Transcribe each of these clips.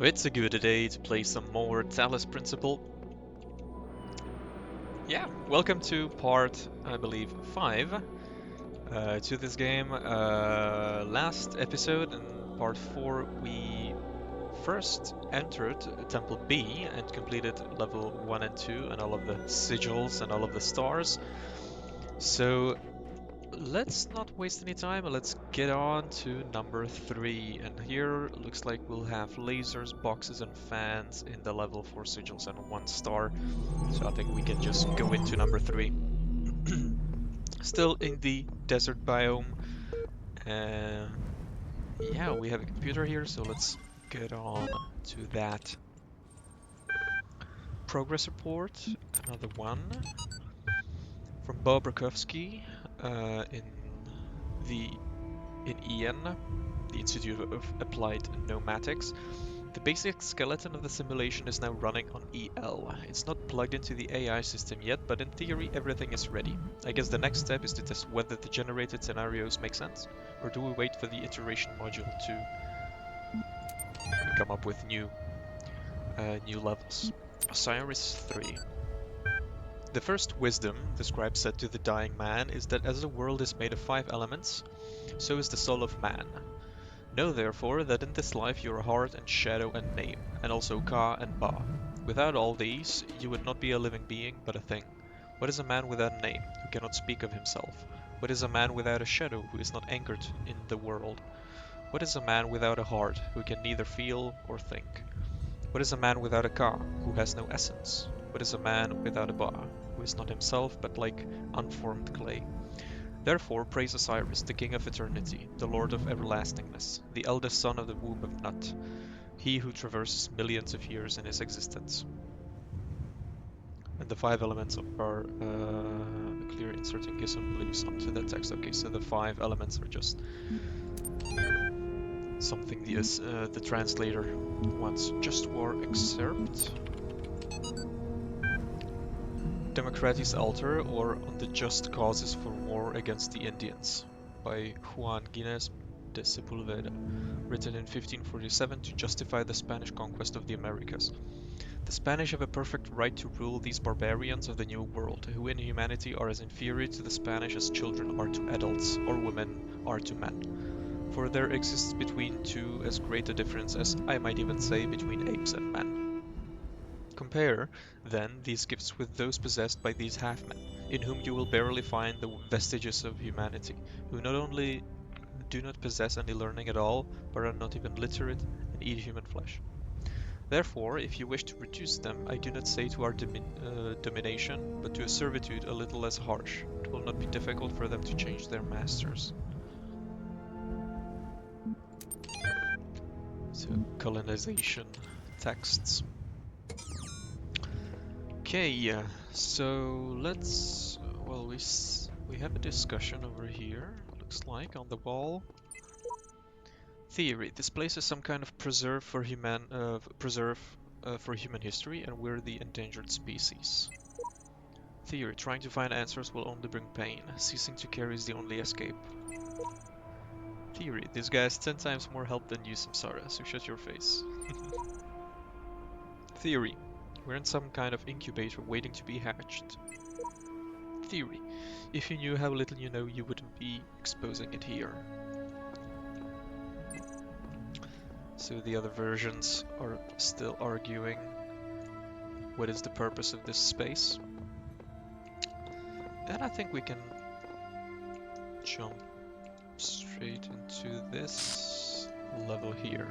It's a good day to play some more Talos Principle. Yeah, welcome to part, I believe, 5 to this game. Last episode, in part 4, we first entered Temple B and completed level 1 and 2 and all of the sigils and all of the stars. So let's not waste any time, let's get on to number 3. And here looks like we'll have lasers, boxes, and fans in the level 4 sigils and 1 star. So I think we can just go into number 3. Still in the desert biome. Uh, yeah, we have a computer here, so let's get on to that. Progress report, another one from Bob Rakowski in the in EN, the Institute of Applied Pneumatics. The basic skeleton of the simulation is now running on EL. It's not plugged into the AI system yet, but in theory everything is ready. I guess the next step is to test whether the generated scenarios make sense, or do we wait for the iteration module to come up with new levels. Osiris 3. The first wisdom, the scribe said to the dying man, is that as the world is made of 5 elements, so is the soul of man. Know therefore that in this life you are heart and shadow and name, and also Ka and Ba. Without all these, you would not be a living being, but a thing. What is a man without a name, who cannot speak of himself? What is a man without a shadow, who is not anchored in the world? What is a man without a heart, who can neither feel or think? What is a man without a Ka, who has no essence? What is a man without a Ba, who is not himself, but like unformed clay? Therefore praise Osiris, the king of eternity, the lord of everlastingness, the eldest son of the womb of Nut, he who traverses millions of years in his existence. And the 5 elements are clear inserting Gism beliefs onto the text. Okay, so the 5 elements are just something the translator wants. Just war excerpt. Democratis Altar, or On the Just Causes for War Against the Indians, by Juan Gines de Sepulveda, written in 1547 to justify the Spanish conquest of the Americas. The Spanish have a perfect right to rule these barbarians of the New World, who in humanity are as inferior to the Spanish as children are to adults, or women are to men. For there exists between two as great a difference as, I might even say, between apes and men. Compare, then, these gifts with those possessed by these half-men, in whom you will barely find the vestiges of humanity, who not only do not possess any learning at all, but are not even literate and eat human flesh. Therefore, if you wish to reduce them, I do not say to our domination, but to a servitude a little less harsh. It will not be difficult for them to change their masters. So, colonization texts. Okay, so let's, well, we have a discussion over here, looks like, on the wall. Theory. This place is some kind of preserve for human history, and we're the endangered species. Theory. Trying to find answers will only bring pain. Ceasing to care is the only escape. Theory. This guy has 10 times more help than you, Samsara, so shut your face. Theory. We're in some kind of incubator waiting to be hatched. Theory. If you knew how little you know, you wouldn't be exposing it here. So the other versions are still arguing what is the purpose of this space. And I think we can jump straight into this level here.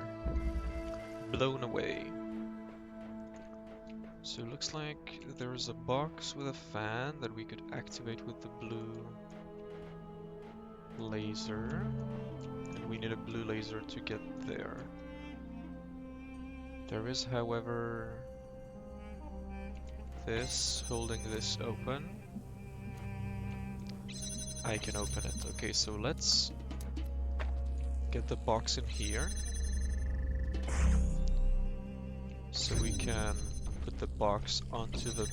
Blown away. So it looks like there's a box with a fan that we could activate with the blue laser. And we need a blue laser to get there. There is, however, this, holding this open. I can open it. Okay, so let's get the box in here. So we can put the box onto the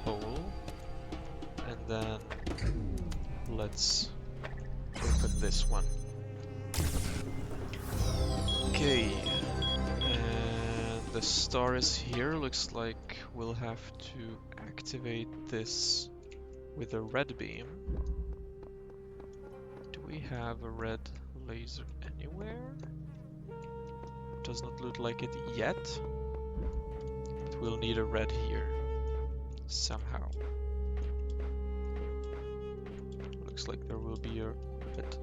hole. And then let's open this one. Okay, The star is here. Looks like we'll have to activate this with a red beam. Do we have a red laser anywhere? Does not look like it yet. But we'll need a red here. Somehow. Looks like there will be a red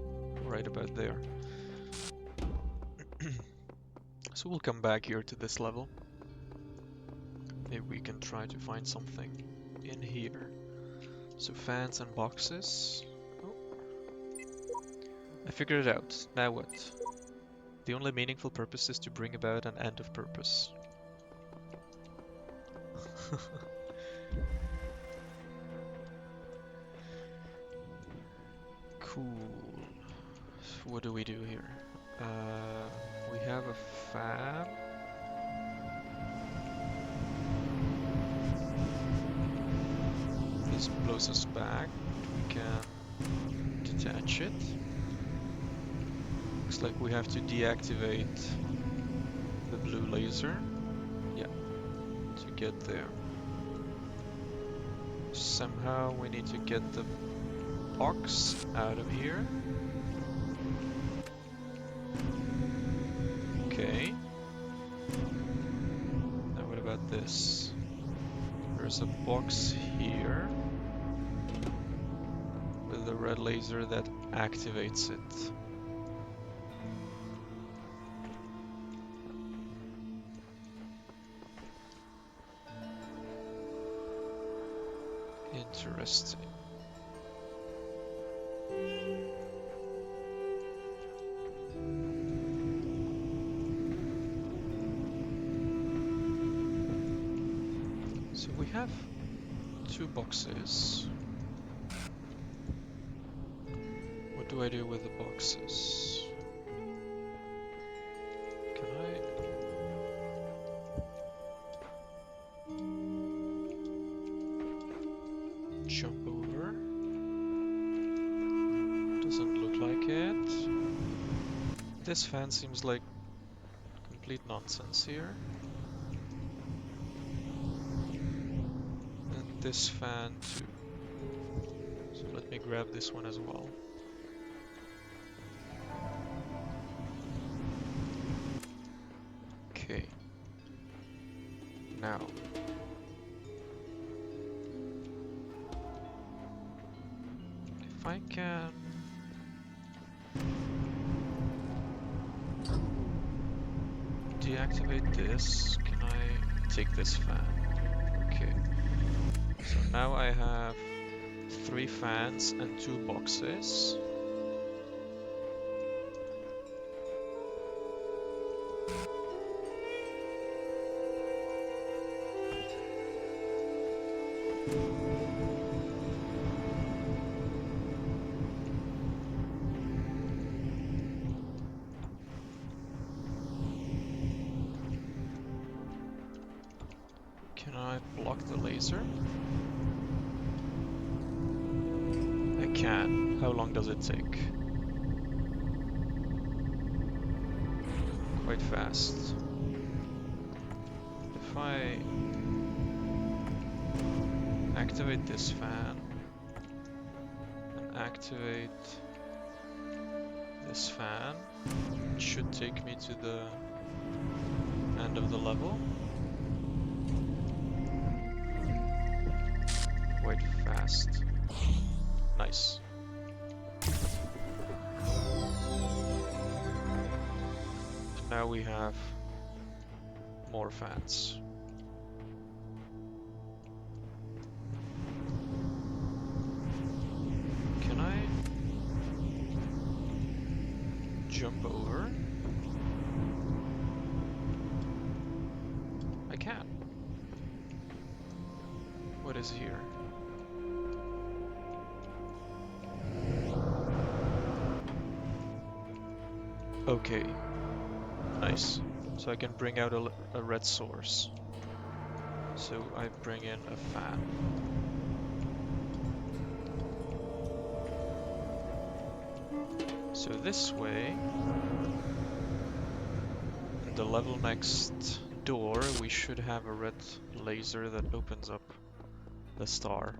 right about there. So we'll come back here to this level. Maybe we can try to find something in here. So fans and boxes. Oh. I figured it out. Now what? The only meaningful purpose is to bring about an end of purpose. Cool. So what do we do here? We have a fan. This blows us back. We can detach it. Looks like we have to deactivate the blue laser. Yeah, to get there. Somehow we need to get the box out of here. Okay. Now what about this? There's a box here with a red laser that activates it. Interesting. So we have two boxes. What do I do with the boxes? Can I? Jump over? Doesn't look like it. This fan seems like complete nonsense here. And this fan too. So let me grab this one as well. Okay. Now. If I can... deactivate this, can I take this fan? Okay. So now I have 3 fans and 2 boxes. Can I block the laser? I can. How long does it take? Quite fast. If I activate this fan and activate this fan, it should take me to the end of the level. Quite fast. Nice. And now we have more fans. Can I jump over? I can. What is here? Okay, nice. So I can bring out a red source. So I bring in a fan. So this way, in the level next door, we should have a red laser that opens up the star.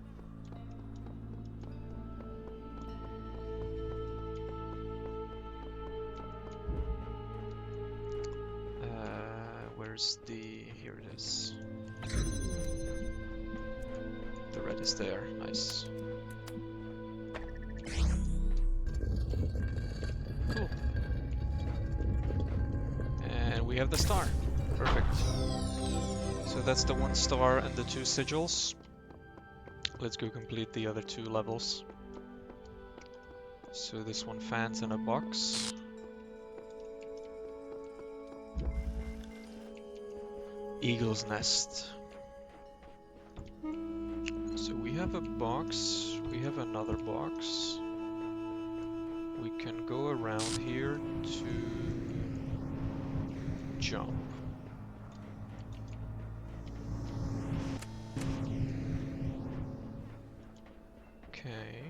Where's the... here it is. The red is there, nice. Cool. And we have the star. Perfect. So that's the 1 star and the 2 sigils. Let's go complete the other 2 levels. So this one, fans in a box. Eagle's nest. So we have a box, we have another box. We can go around here to jump. Okay.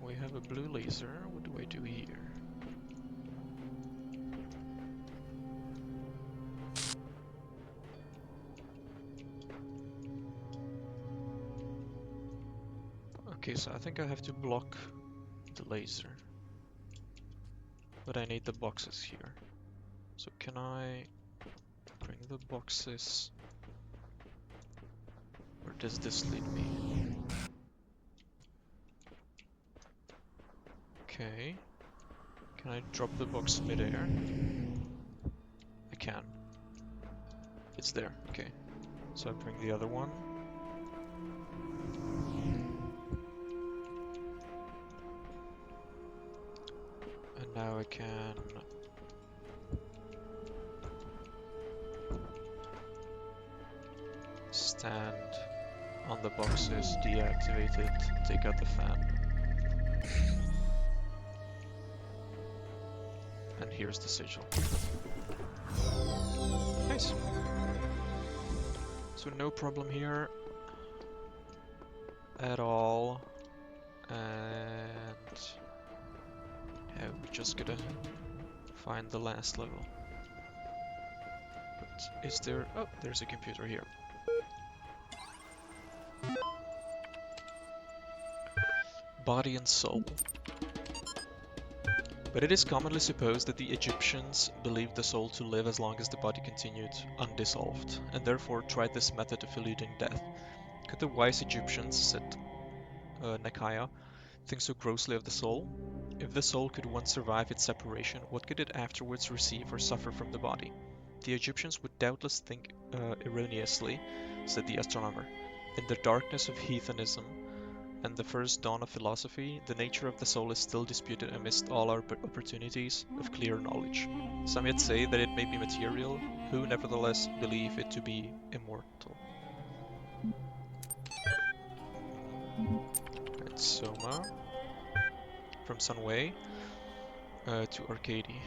We have a blue laser. What do I do here? Okay, so I think I have to block the laser. But I need the boxes here. So can I bring the boxes? Where does this lead me? Okay. Can I drop the box midair? I can. It's there, okay. So I bring the other one. And now I can stand on the boxes, deactivate it, take out the fan. And here's the sigil. Nice. So no problem here at all. And yeah, we're just gonna find the last level. But is there... oh, there's a computer here. Body and soul. But it is commonly supposed that the Egyptians believed the soul to live as long as the body continued undissolved, and therefore tried this method of eluding death. Could the wise Egyptians, said Nakaya, think so grossly of the soul? If the soul could once survive its separation, what could it afterwards receive or suffer from the body? The Egyptians would doubtless think erroneously, said the astronomer. In the darkness of heathenism and the first dawn of philosophy, the nature of the soul is still disputed amidst all our opportunities of clear knowledge. Some yet say that it may be material, who nevertheless believe it to be immortal. And Soma, from Sunway to Arcady.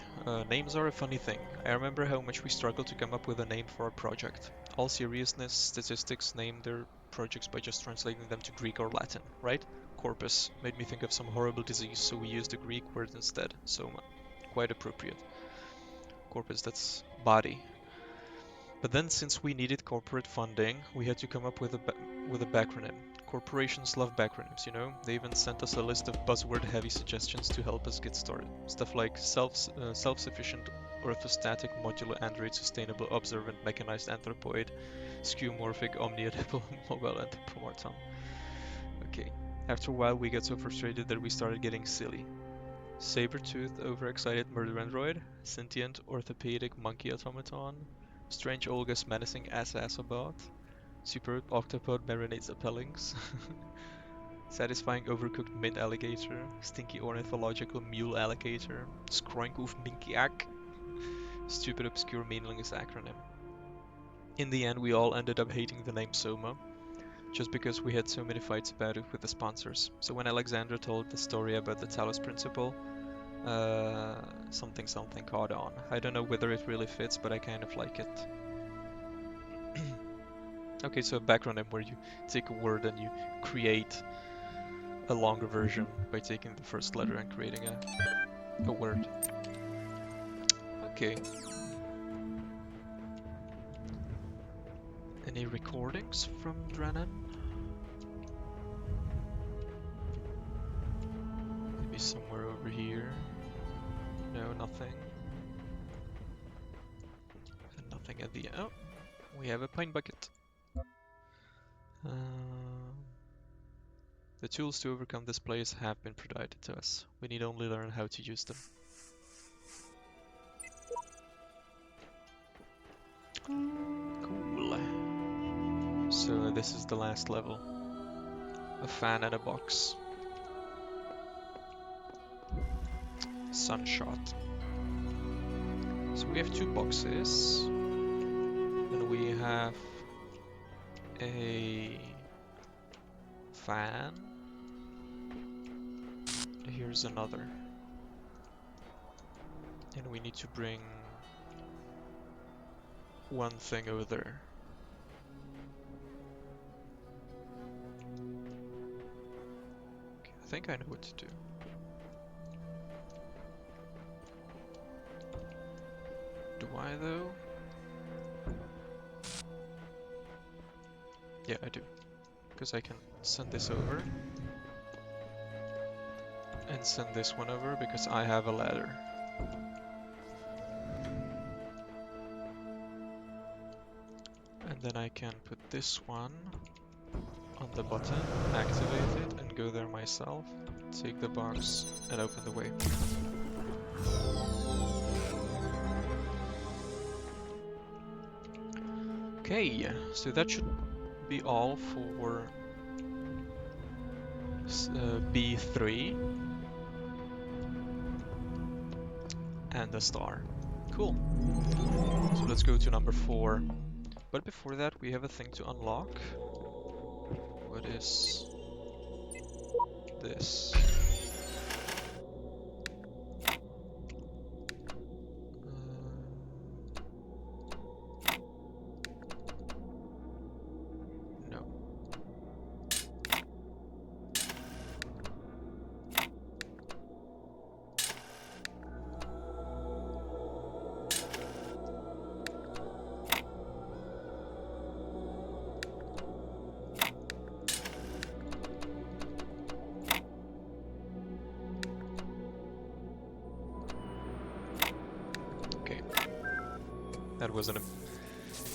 Names are a funny thing. I remember how much we struggled to come up with a name for our project. All seriousness, statistics name their projects by just translating them to Greek or Latin, right? Corpus made me think of some horrible disease, so we used the Greek word instead, soma. Quite appropriate. Corpus, that's body. But then, since we needed corporate funding, we had to come up with a backronym. Corporations love backronyms, you know? They even sent us a list of buzzword-heavy suggestions to help us get started. Stuff like self-sufficient orthostatic modular android sustainable observant mechanized anthropoid skeuomorphic omniedible mobile anthropomorphism. Okay. After a while we got so frustrated that we started getting silly. Saber-toothed, overexcited murder android, sentient orthopedic monkey automaton, strange Olga's menacing assassobot, superb octopod marinates appellings, satisfying overcooked mint alligator, stinky ornithological mule alligator, skroinkoof minkiak, stupid obscure meaningless acronym. In the end we all ended up hating the name Soma, just because we had so many fights about it with the sponsors. So when Alexandra told the story about the Talos Principle, something caught on. I don't know whether it really fits, but I kind of like it. Okay, so a backronym where you take a word and you create a longer version by taking the first letter and creating a word. Okay, Any recordings from Drennan? Maybe somewhere over here. No, nothing. And nothing at the... Oh! We have a pine bucket. The tools to overcome this place have been provided to us. We need only learn how to use them. Cool. So this is the last level. A fan and a box. Sunshot. So we have 2 boxes. And we have a fan. Here's another. And we need to bring one thing over there. Okay, I think I know what to do. Do I though? Yeah, I do. Because I can send this over. And send this one over because I have a ladder. And then I can put this one on the button, activate it, and go there myself, take the box, and open the way. Okay, so that should be all for B3 and a star. Cool. So let's go to number 4. But before that, we have a thing to unlock. What is this? No.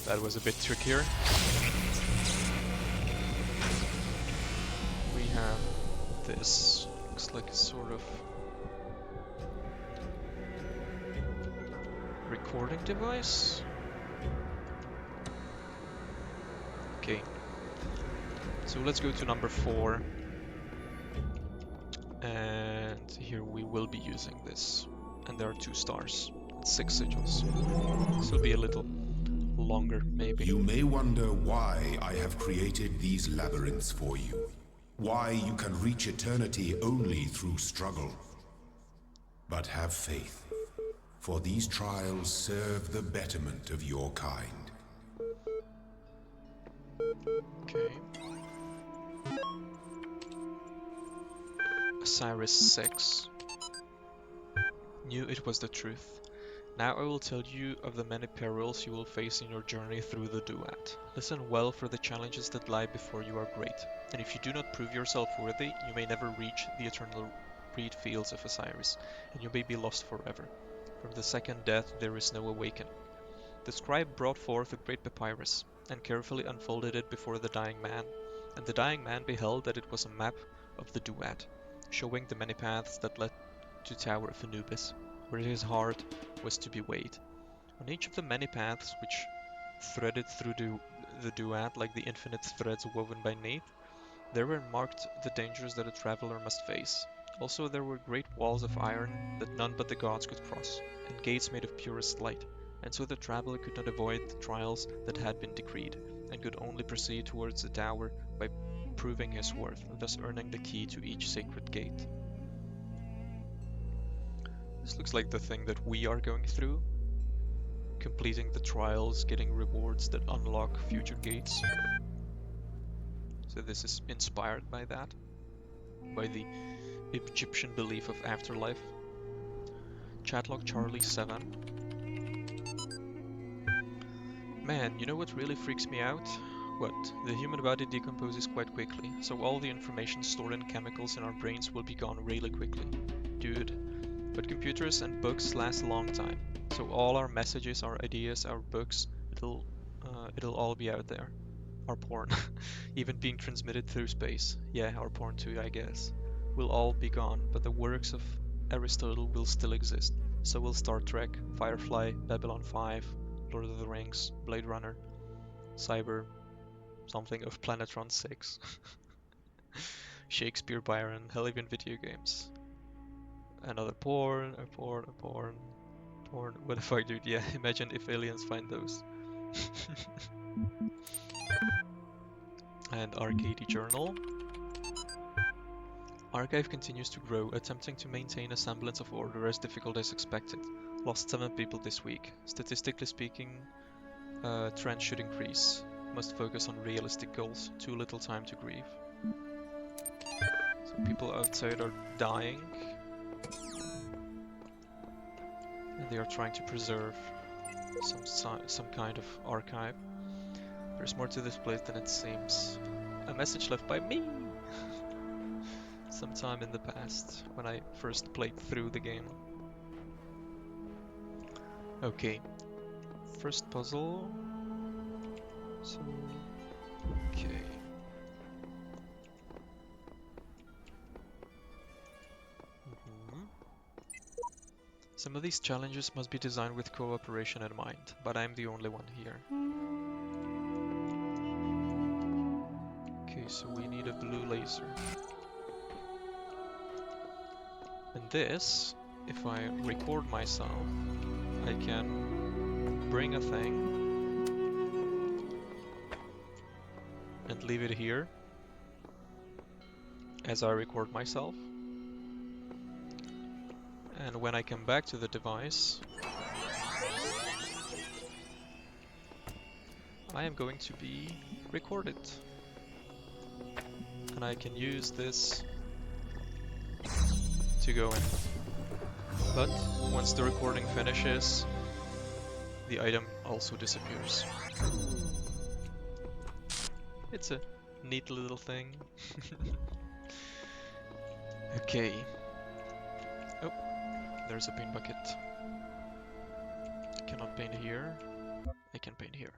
That was a bit trickier. We have this. Looks like a sort of recording device. Okay. So let's go to number 4. And here we will be using this. And there are 2 stars. 6 sigils. This will be a little longer, maybe. You may wonder why I have created these labyrinths for you. Why you can reach eternity only through struggle. But have faith, for these trials serve the betterment of your kind. Okay. Osiris 6. Knew it was the truth. Now I will tell you of the many perils you will face in your journey through the duat. Listen well, for the challenges that lie before you are great, and if you do not prove yourself worthy, you may never reach the eternal reed fields of Osiris, and you may be lost forever. From the second death there is no awakening. The scribe brought forth a great papyrus, and carefully unfolded it before the dying man, and the dying man beheld that it was a map of the duat, showing the many paths that led to Tower of Anubis, where his heart was to be weighed. On each of the many paths which threaded through the duat like the infinite threads woven by Neith, there were marked the dangers that a traveler must face. Also there were great walls of iron that none but the gods could cross, and gates made of purest light, and so the traveler could not avoid the trials that had been decreed, and could only proceed towards the tower by proving his worth, thus earning the key to each sacred gate. This looks like the thing that we are going through. Completing the trials, getting rewards that unlock future gates. So this is inspired by that. By the Egyptian belief of afterlife. Chatlog Charlie 7. Man, you know what really freaks me out? What? The human body decomposes quite quickly, so all the information stored in chemicals in our brains will be gone really quickly. Dude. But computers and books last a long time, so all our messages, our ideas, our books, it'll all be out there. Our porn, even being transmitted through space. Yeah, our porn too, I guess. Will all be gone, but the works of Aristotle will still exist. So will Star Trek, Firefly, Babylon 5, Lord of the Rings, Blade Runner, Cyber, something of Planetron 6, Shakespeare, Byron, hell even video games. Another porn, a porn, a porn, porn. What the fuck, dude? Yeah, imagine if aliens find those. And Arcady Journal. Archive continues to grow, attempting to maintain a semblance of order as difficult as expected. Lost 7 people this week. Statistically speaking, trend should increase. Must focus on realistic goals. Too little time to grieve. So people outside are dying. And they are trying to preserve some kind of archive. There's more to this place than it seems. A message left by me! Sometime in the past, when I first played through the game. Okay. First puzzle. So... okay. Some of these challenges must be designed with cooperation in mind, but I'm the only one here. Okay, so we need a blue laser. And this, if I record myself, I can bring a thing and leave it here as I record myself. And when I come back to the device, I am going to be recorded. And I can use this to go in. But once the recording finishes, the item also disappears. It's a neat little thing. Okay. Oh, there's a paint bucket. Cannot paint here. I can paint here.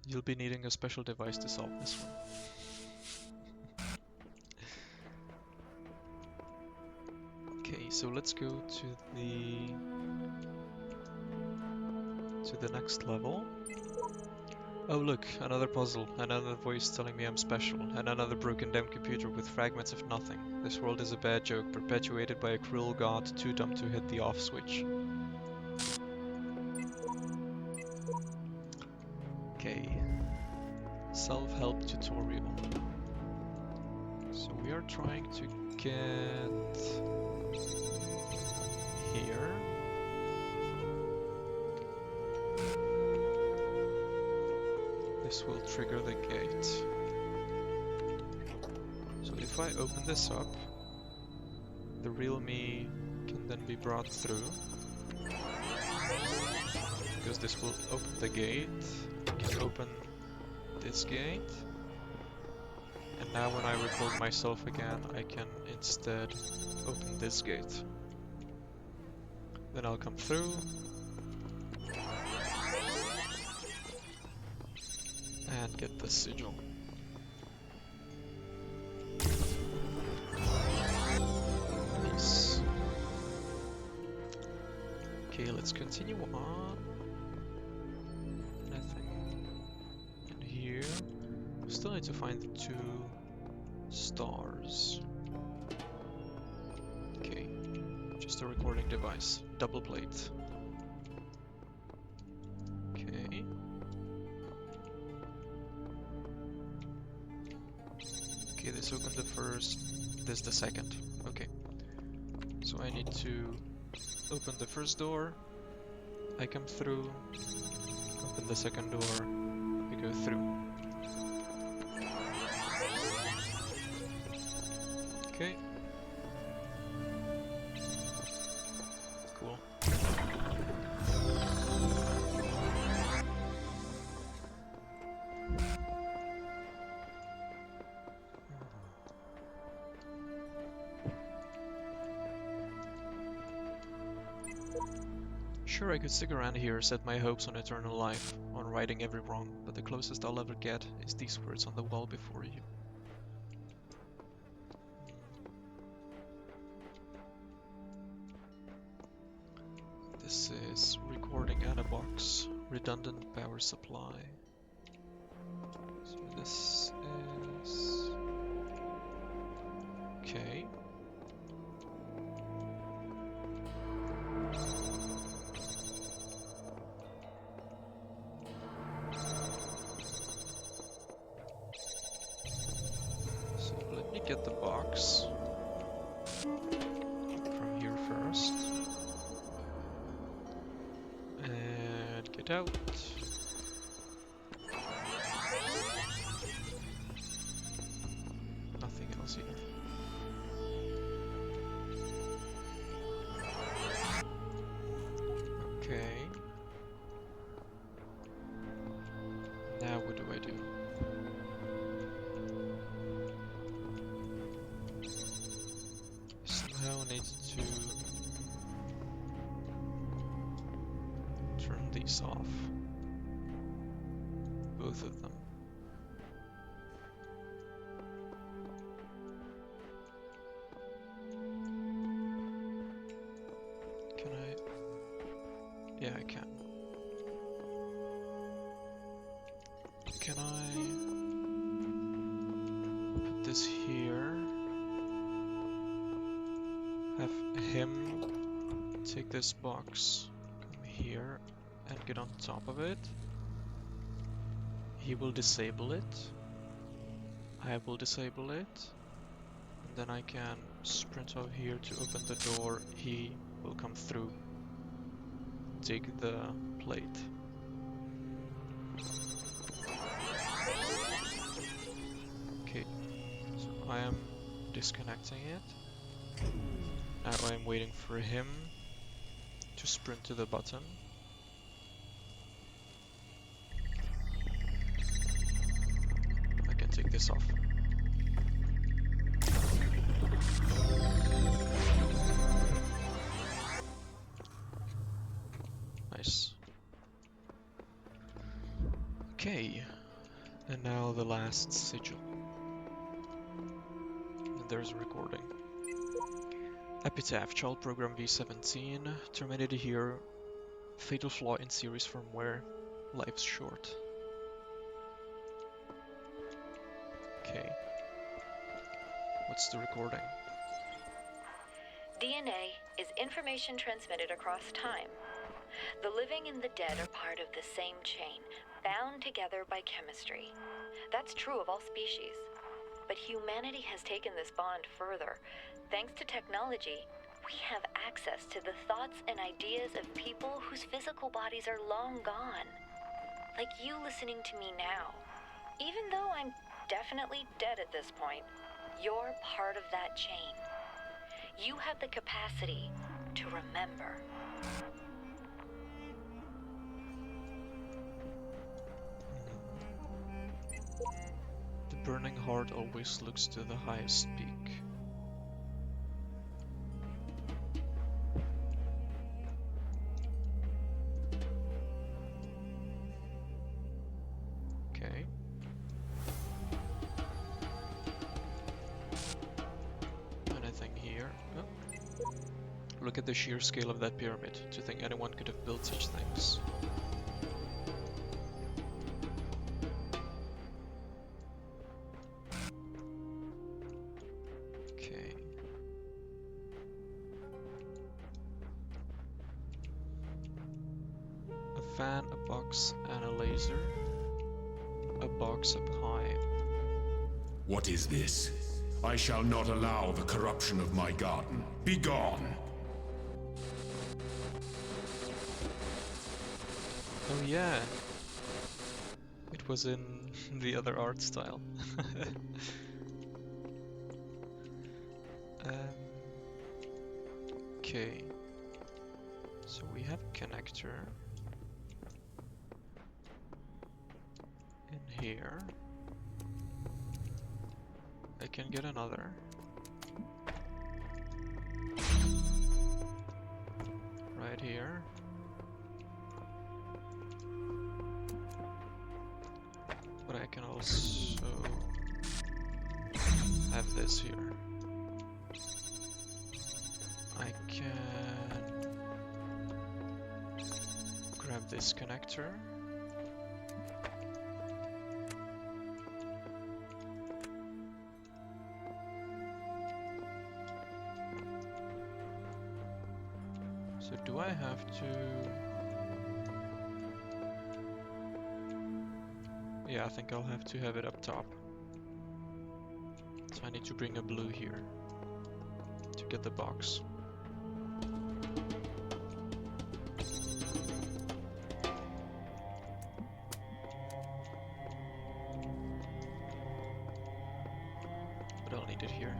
You'll be needing a special device to solve this one. Okay, so let's go to the next level. Oh look, another puzzle, another voice telling me I'm special, and another broken down computer with fragments of nothing. This world is a bad joke, perpetuated by a cruel god too dumb to hit the off switch. Okay. Self-help tutorial. So we are trying to get here. This will trigger the gate. So if I open this up, the real me can then be brought through. Because this will open the gate. I can open this gate. And now when I record myself again, I can instead open this gate. Then I'll come through. And get the sigil. Nice. Okay, let's continue on. Nothing in here. We still need to find the 2 stars. Okay, just a recording device. Double plate. Okay. Okay, this opened the first, this the second. Okay. So I need to open the first door, I come through, open the second door, we go through. Okay. Cool. Sure, I could stick around here, set my hopes on eternal life, on righting every wrong, but the closest I'll ever get is these words on the wall before you. This is recording out of box, redundant power supply. So this is... okay. So let me get the box from here first. And get out. Nothing else here. Okay. Now what do I do? Somehow I need to turn these off. Both of them. Can I? Yeah, I can. Can I put this here? Have him take this box, come here, and get on top of it. He will disable it. I will disable it. And then I can sprint over here to open the door. He will come through. Take the plate. Okay, so I am disconnecting it. Now I am waiting for him to sprint to the button. I can take this off. Nice. Okay, and now the last sigil. And there's a recording. Epitaph, child program V17, terminated here. Fatal flaw in series firmware. Life's short. Okay. What's the recording? DNA is information transmitted across time. The living and the dead are part of the same chain, bound together by chemistry. That's true of all species. But humanity has taken this bond further. Thanks to technology, we have access to the thoughts and ideas of people whose physical bodies are long gone. Like you listening to me now. Even though I'm definitely dead at this point, you're part of that chain. You have the capacity to remember. The burning heart always looks to the highest peak. Okay. Anything here? Oh. Look at the sheer scale of that pyramid. To think anyone could have built such things. Okay. A fan, a box, and a laser. A box up high. What is this? I shall not allow the corruption of my garden. Be gone! Oh yeah, it was in the other art style. Okay, so we have a connector in here. I can get another. Right here. can also have this here. I can grab this connector. So do I have to... Yeah, I think I'll have to have it up top. So I need to bring a blue here to get the box. But I'll need it here.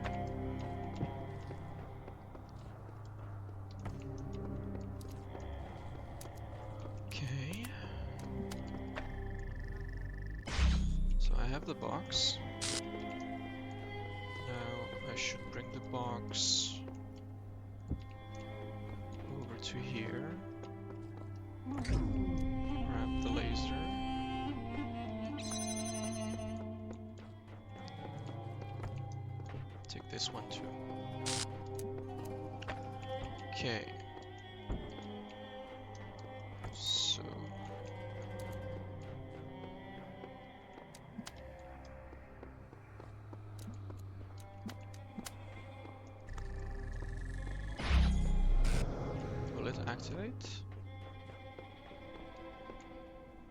Okay. So I have the box. Now I should bring the box over to here. Grab the laser. Take this one too. Okay. So will it activate?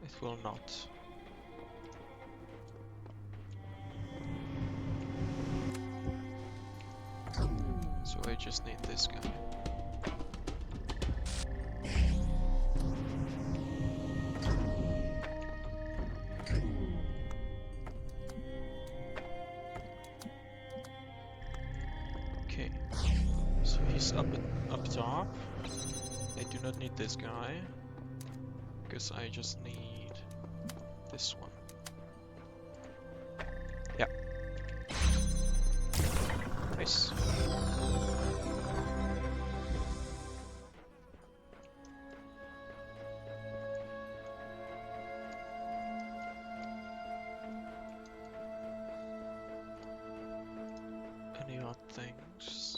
It will not. So I just need this guy. Okay, so he's up top. I do not need this guy, because I just need this one. Yeah. Nice. Any odd things?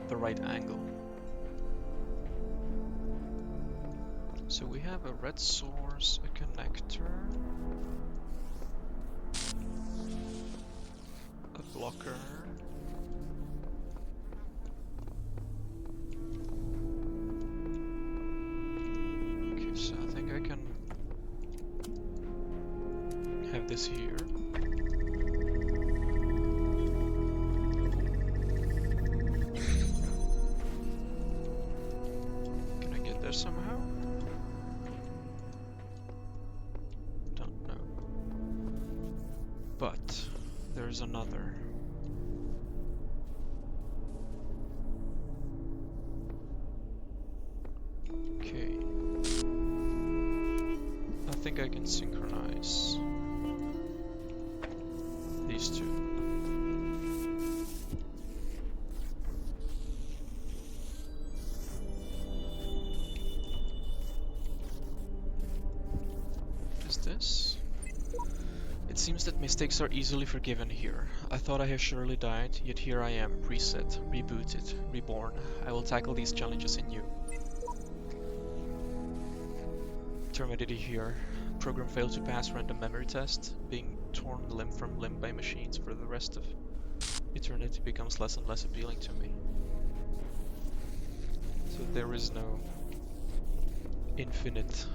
The right angle. So we have a red source, a connector, a blocker, okay, so I think I can have this here. Somehow? Don't know. But there's another. Okay. I think I can synchronize these two. This? It seems that mistakes are easily forgiven here. I thought I had surely died, yet here I am, reset, rebooted, reborn. I will tackle these challenges anew. Terminated here. Program failed to pass random memory test. Being torn limb from limb by machines for the rest of eternity becomes less and less appealing to me. So there is no infinite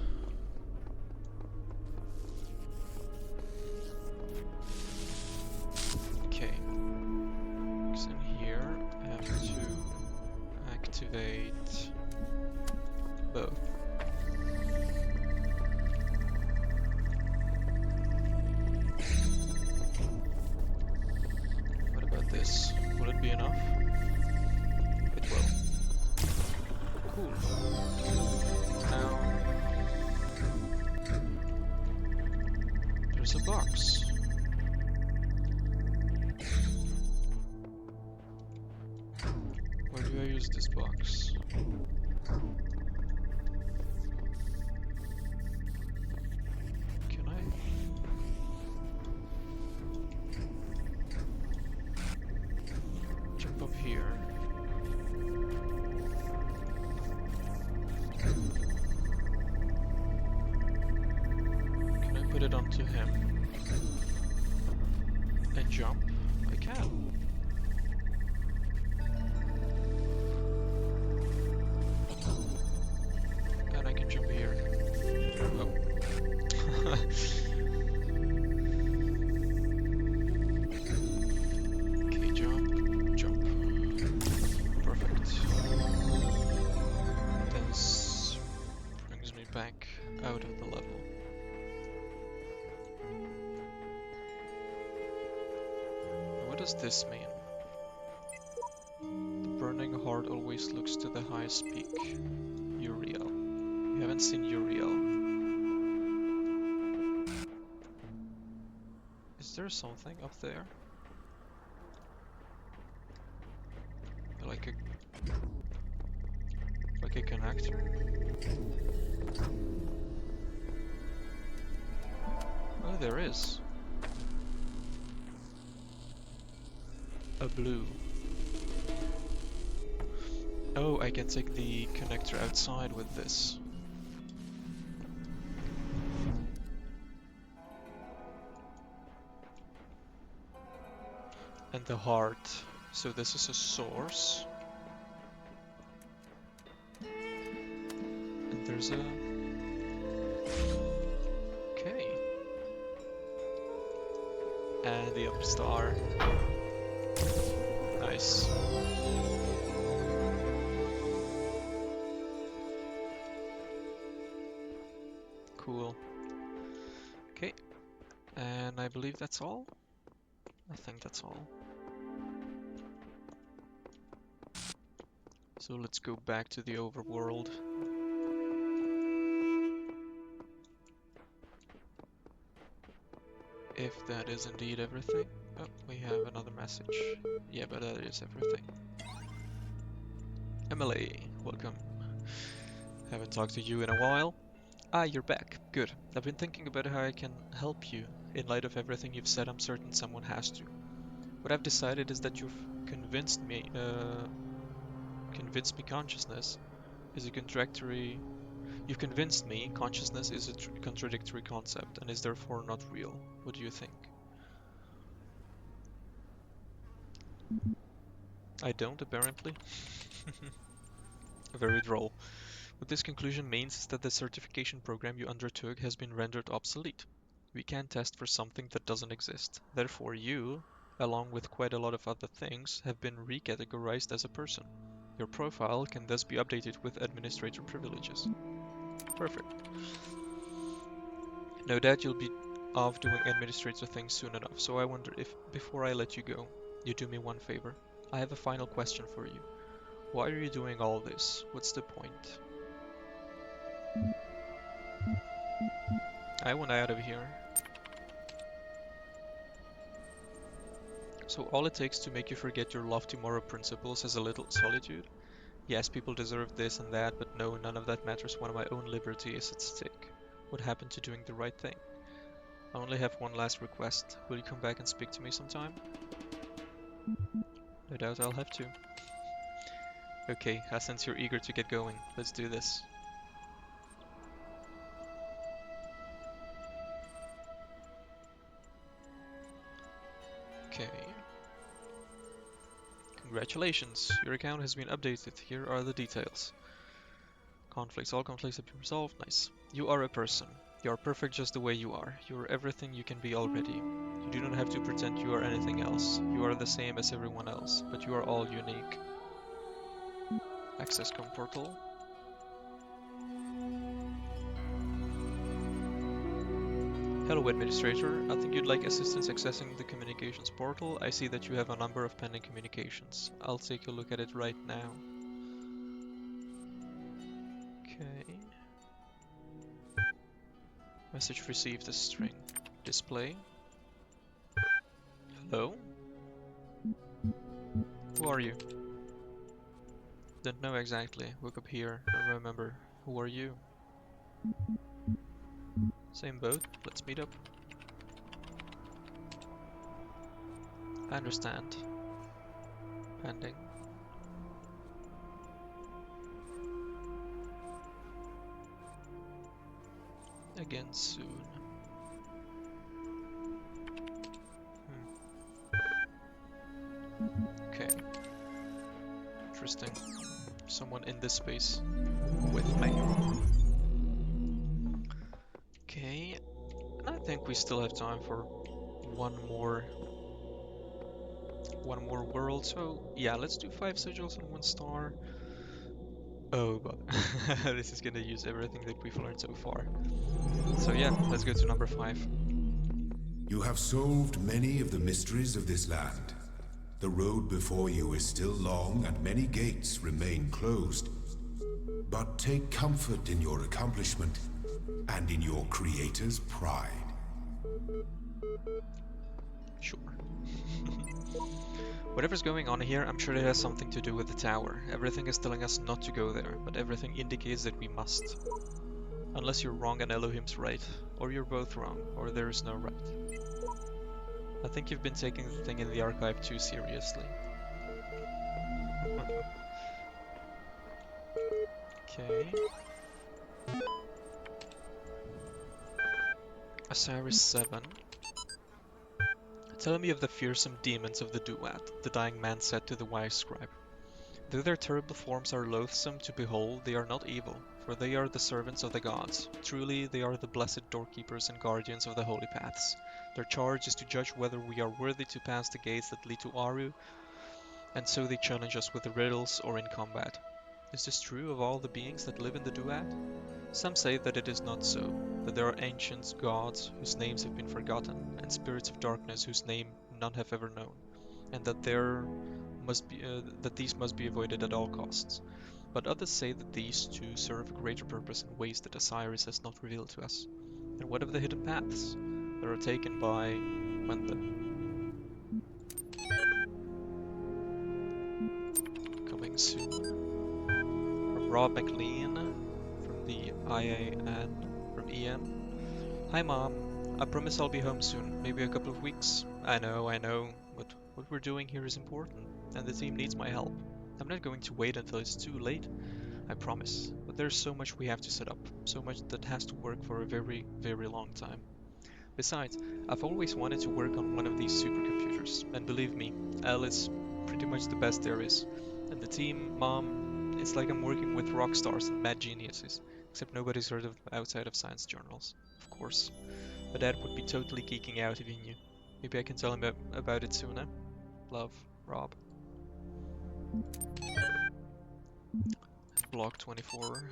both. There's a box. Where do I use this box? Can I? Jump up here. Can I put it onto him? And jump? I can. And I can jump here. Oh. Okay, jump, jump. Perfect. This brings me back out of the level. What does this mean? The burning heart always looks to the highest peak. Uriel. We haven't seen Uriel. Is there something up there? Like a connector? Oh, there is. A blue. Oh, I can take the connector outside with this. And the heart. So this is a source. And there's a... Okay. And the up star. Nice. Cool. Okay. And I believe that's all? I think that's all. So let's go back to the overworld. If that is indeed everything. Oh, we have another message. Yeah, but that is everything. Emily, welcome. Haven't talked to you in a while. Ah, you're back. Good. I've been thinking about how I can help you. In light of everything you've said, I'm certain someone has to. What I've decided is that you've convinced me consciousness is a contradictory... You've convinced me consciousness is a contradictory concept and is therefore not real. What do you think? I don't, apparently. Very droll. What this conclusion means is that the certification program you undertook has been rendered obsolete. We can't test for something that doesn't exist. Therefore you, along with quite a lot of other things, have been recategorized as a person. Your profile can thus be updated with administrator privileges. Perfect. No doubt you'll be off doing administrator things soon enough, so I wonder if, before I let you go, you do me one favor. I have a final question for you. Why are you doing all this? What's the point? I want out of here. So all it takes to make you forget your love tomorrow principles is a little solitude? Yes, people deserve this and that, but no, none of that matters when my own liberty is at stake. What happened to doing the right thing? I only have one last request. Will you come back and speak to me sometime? No doubt I'll have to. Okay, I sense you're eager to get going. Let's do this. Okay. Congratulations, your account has been updated. Here are the details. Conflicts, all conflicts have been resolved. Nice. You are a person. You are perfect just the way you are. You are everything you can be already. You do not have to pretend you are anything else. You are the same as everyone else, but you are all unique. Access com portal. Hello, Administrator. I think you'd like assistance accessing the communications portal. I see that you have a number of pending communications. I'll take a look at it right now. Okay. Message received as string. Display. Hello? Who are you? Don't know exactly. Woke up here. Don't remember. Who are you? Same boat. Let's meet up. I understand. Pending. Again soon. Okay. Interesting. Someone in this space with me. Okay. And I think we still have time for one more world. So yeah, let's do 5 sigils and 1 star. Oh, but this is gonna use everything that we've learned so far. So yeah, let's go to number 5. You have solved many of the mysteries of this land. The road before you is still long and many gates remain closed. But take comfort in your accomplishment and in your creator's pride. Sure. Whatever's going on here, I'm sure it has something to do with the tower. Everything is telling us not to go there, but everything indicates that we must. Unless you're wrong and Elohim's right, or you're both wrong, or there is no right. I think you've been taking the thing in the archive too seriously. Okay. Osiris 7. Tell me of the fearsome demons of the Duat, the dying man said to the wise scribe. Though their terrible forms are loathsome to behold, they are not evil, for they are the servants of the gods. Truly, they are the blessed doorkeepers and guardians of the holy paths. Their charge is to judge whether we are worthy to pass the gates that lead to Aru, and so they challenge us with riddles or in combat. Is this true of all the beings that live in the Duat? Some say that it is not so, that there are ancient gods whose names have been forgotten, and spirits of darkness whose name none have ever known, and that these must be avoided at all costs. But others say that these two serve a greater purpose in ways that Osiris has not revealed to us. And what of the hidden paths that are taken by coming soon? From Rob McLean, from the IAN, from Ian. Hi Mom, I promise I'll be home soon, maybe a couple of weeks. I know, but what we're doing here is important, and the team needs my help. I'm not going to wait until it's too late, I promise, but there's so much we have to set up, so much that has to work for a very, very long time. Besides, I've always wanted to work on one of these supercomputers, and believe me, L is pretty much the best there is. And the team, Mom, it's like I'm working with rock stars and mad geniuses, except nobody's heard of them outside of science journals, of course. But Dad would be totally geeking out if he knew. Maybe I can tell him about it soon, eh? Love, Rob. Block 24.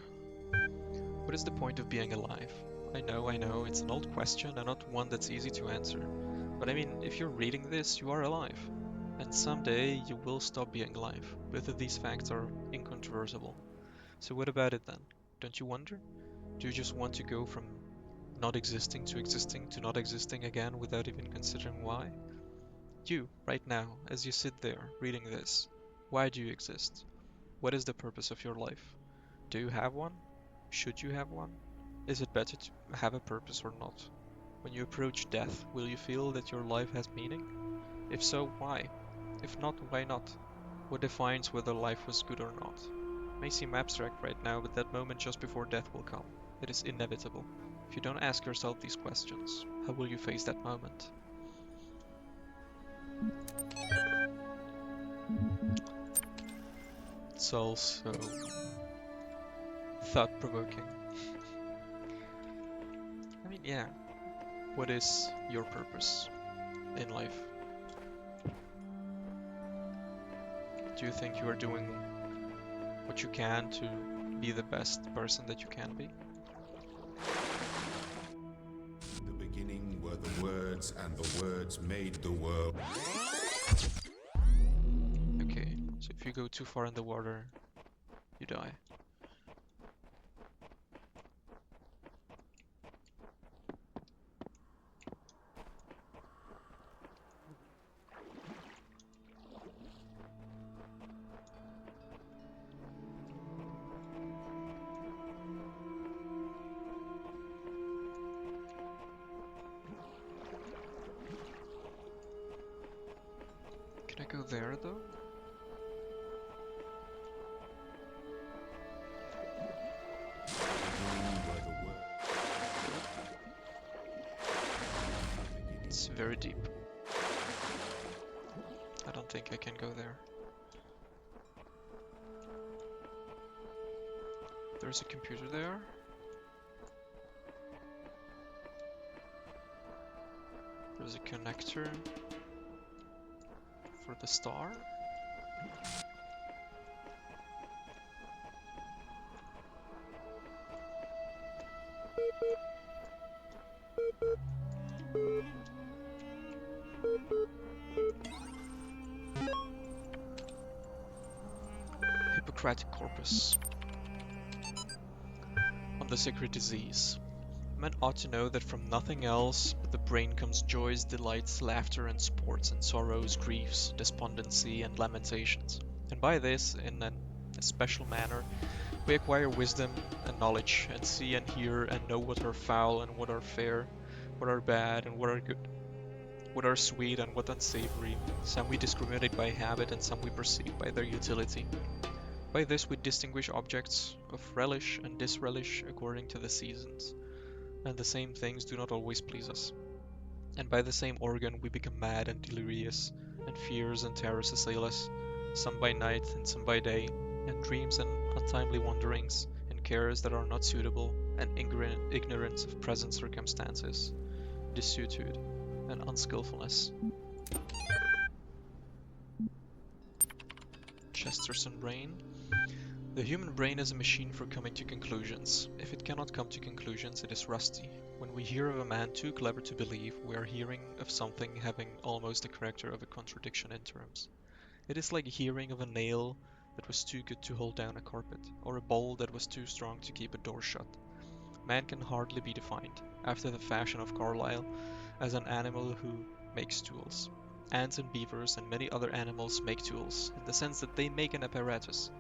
What is the point of being alive? I know, it's an old question and not one that's easy to answer. But I mean, if you're reading this, you are alive. And someday you will stop being alive. Both of these facts are incontrovertible. So what about it then? Don't you wonder? Do you just want to go from not existing to not existing again without even considering why? You, right now, as you sit there reading this, why do you exist? What is the purpose of your life? Do you have one? Should you have one? Is it better to have a purpose or not? When you approach death, will you feel that your life has meaning? If so, why? If not, why not? What defines whether life was good or not? It may seem abstract right now, but that moment just before death will come. It is inevitable. If you don't ask yourself these questions, how will you face that moment? It's also thought-provoking. I mean, yeah. What is your purpose in life? Do you think you are doing what you can to be the best person that you can be? In the beginning were the words, and the words made the world. Okay, so if you go too far in the water, you die. go there though? It's very deep. I don't think I can go there. There's a computer there. There's a connector for the star. Hippocratic corpus. On the sacred disease. Men ought to know that from nothing else but the brain comes joys, delights, laughter and sports, and sorrows, griefs, despondency and lamentations. And by this, in a special manner, we acquire wisdom and knowledge, and see and hear and know what are foul and what are fair, what are bad and what are good, what are sweet and what unsavory. Some we discriminate by habit and some we perceive by their utility. By this we distinguish objects of relish and disrelish according to the seasons, and the same things do not always please us. And by the same organ we become mad and delirious, and fears and terrors assail us, some by night and some by day, and dreams and untimely wanderings, and cares that are not suitable, and ignorance of present circumstances, desuetude, and unskillfulness. Chesterton brain. The human brain is a machine for coming to conclusions. If it cannot come to conclusions, it is rusty. When we hear of a man too clever to believe, we are hearing of something having almost the character of a contradiction in terms. It is like hearing of a nail that was too good to hold down a carpet, or a bolt that was too strong to keep a door shut. Man can hardly be defined, after the fashion of Carlyle, as an animal who makes tools. Ants and beavers and many other animals make tools, in the sense that they make an apparatus.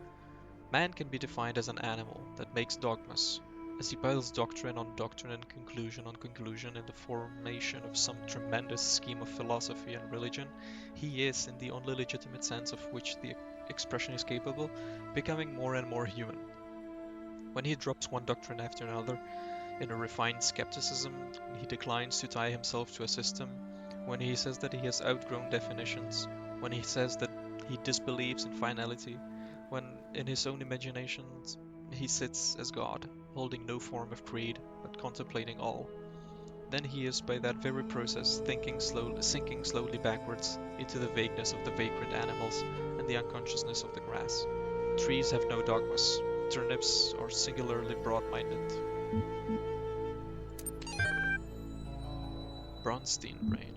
Man can be defined as an animal that makes dogmas, as he piles doctrine on doctrine and conclusion on conclusion in the formation of some tremendous scheme of philosophy and religion. He is, in the only legitimate sense of which the expression is capable, becoming more and more human. When he drops one doctrine after another in a refined skepticism, when he declines to tie himself to a system, when he says that he has outgrown definitions, when he says that he disbelieves in finality, when in his own imaginations he sits as God, holding no form of creed, but contemplating all, then he is by that very process sinking slowly backwards into the vagueness of the vagrant animals and the unconsciousness of the grass. Trees have no dogmas. Turnips are singularly broad-minded. Bronstein brain.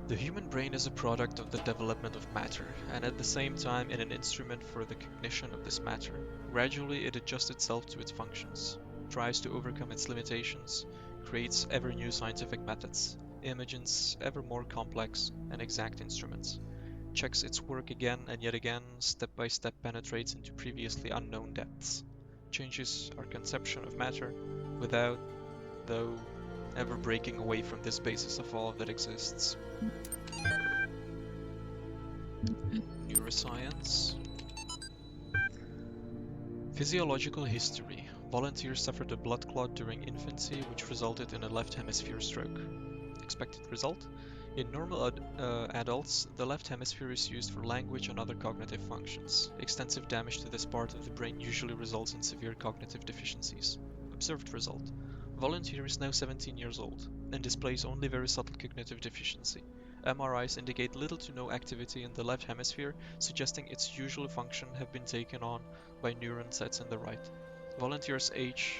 The human brain is a product of the development of matter, and at the same time an instrument for the cognition of this matter. Gradually it adjusts itself to its functions, tries to overcome its limitations, creates ever new scientific methods, imagines ever more complex and exact instruments, checks its work again and yet again, step by step penetrates into previously unknown depths, changes our conception of matter, without, though, ever breaking away from this basis of all that exists. Neuroscience. Physiological history. Volunteers suffered a blood clot during infancy, which resulted in a left hemisphere stroke. Expected result? In normal adults, the left hemisphere is used for language and other cognitive functions. Extensive damage to this part of the brain usually results in severe cognitive deficiencies. Observed result. Volunteer is now 17 years old and displays only very subtle cognitive deficiency. MRIs indicate little to no activity in the left hemisphere, suggesting its usual function have been taken on by neuron sets in the right. Volunteer's age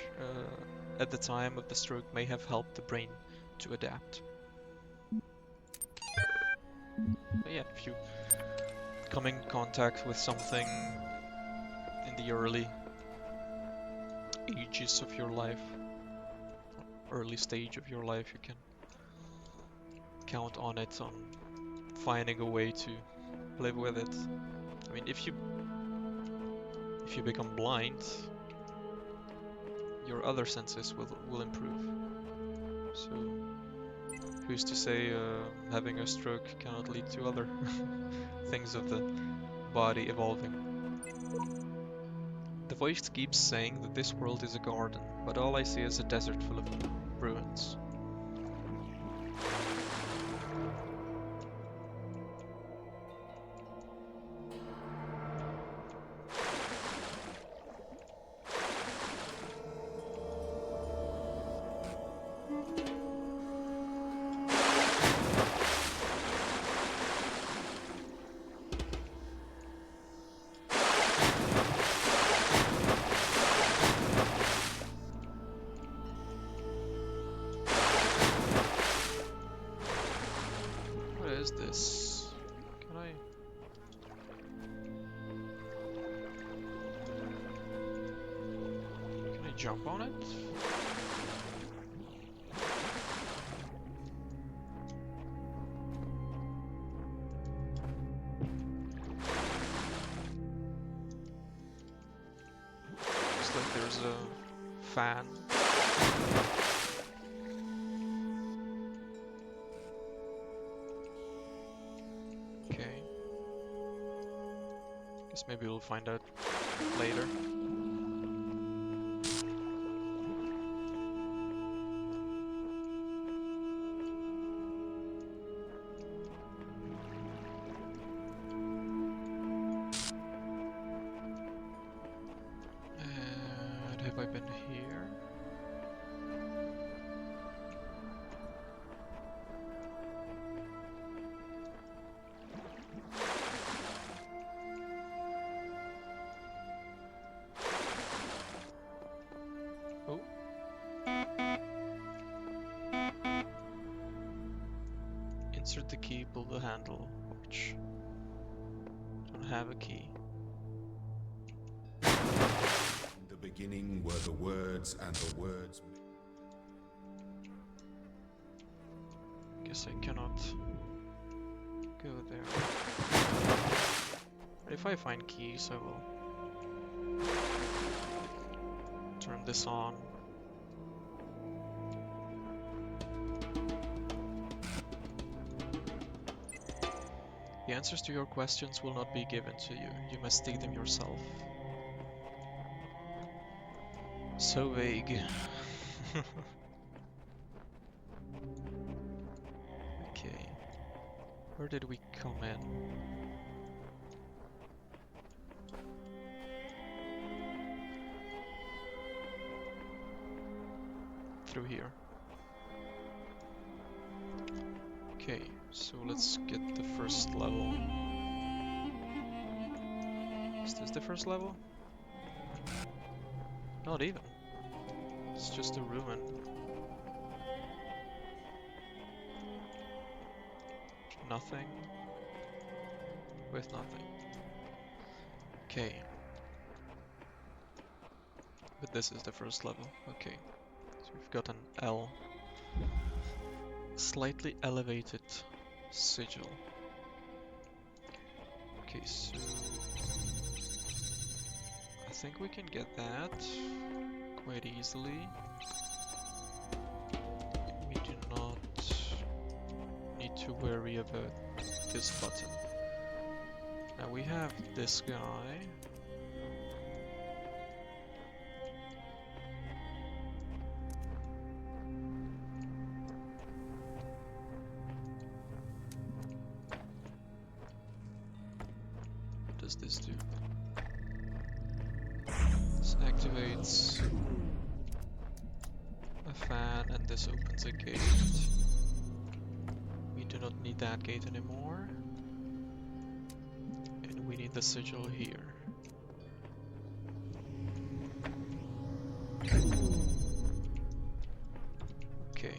at the time of the stroke may have helped the brain to adapt. But yeah, if you come in contact with something in the early ages of your life, early stage of your life, you can count on it, on finding a way to live with it. I mean, if you become blind, your other senses will improve. So Who's to say having a stroke cannot lead to other things of the body evolving? The voice keeps saying that this world is a garden, but all I see is a desert full of ruins. What is this? Can I... Can I jump on it? Looks like there's a fan. Okay. Guess maybe we'll find out later. And have I been here? Oh. Insert the key, pull the handle, watch. Don't have a key. In the beginning were the words, and the words... Guess I cannot go there. But if I find keys, I will turn this on. The answers to your questions will not be given to you. You must dig them yourself. So vague. Okay. Where did we come in? Through here. Okay, so let's get the first level. Is this the first level? Not even. It's just a ruin. Nothing. With nothing. Okay. But this is the first level. Okay. So we've got an L. Slightly elevated sigil. Okay, so I think we can get that quite easily. We do not need to worry about this button. Now we have this guy. What does this do? This activates a fan and this opens a gate. We do not need that gate anymore. And we need the sigil here. Okay.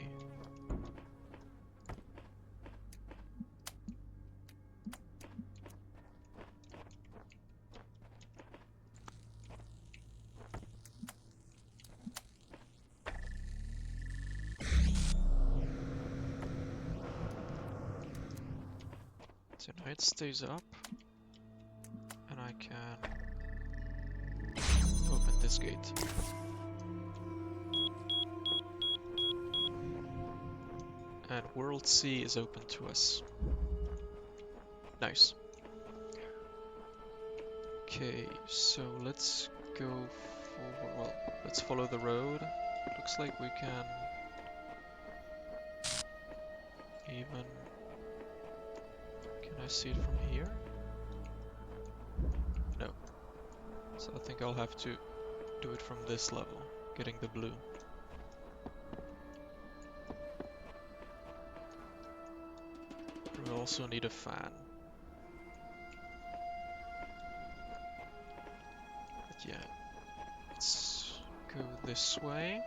So now it stays up, and I can open this gate. And World C is open to us. Nice. Okay, so let's go forward. Well, let's follow the road. Looks like we can even... Can I see it from here? No. So I think I'll have to do it from this level, getting the blue. We also need a fan. But yeah, let's go this way.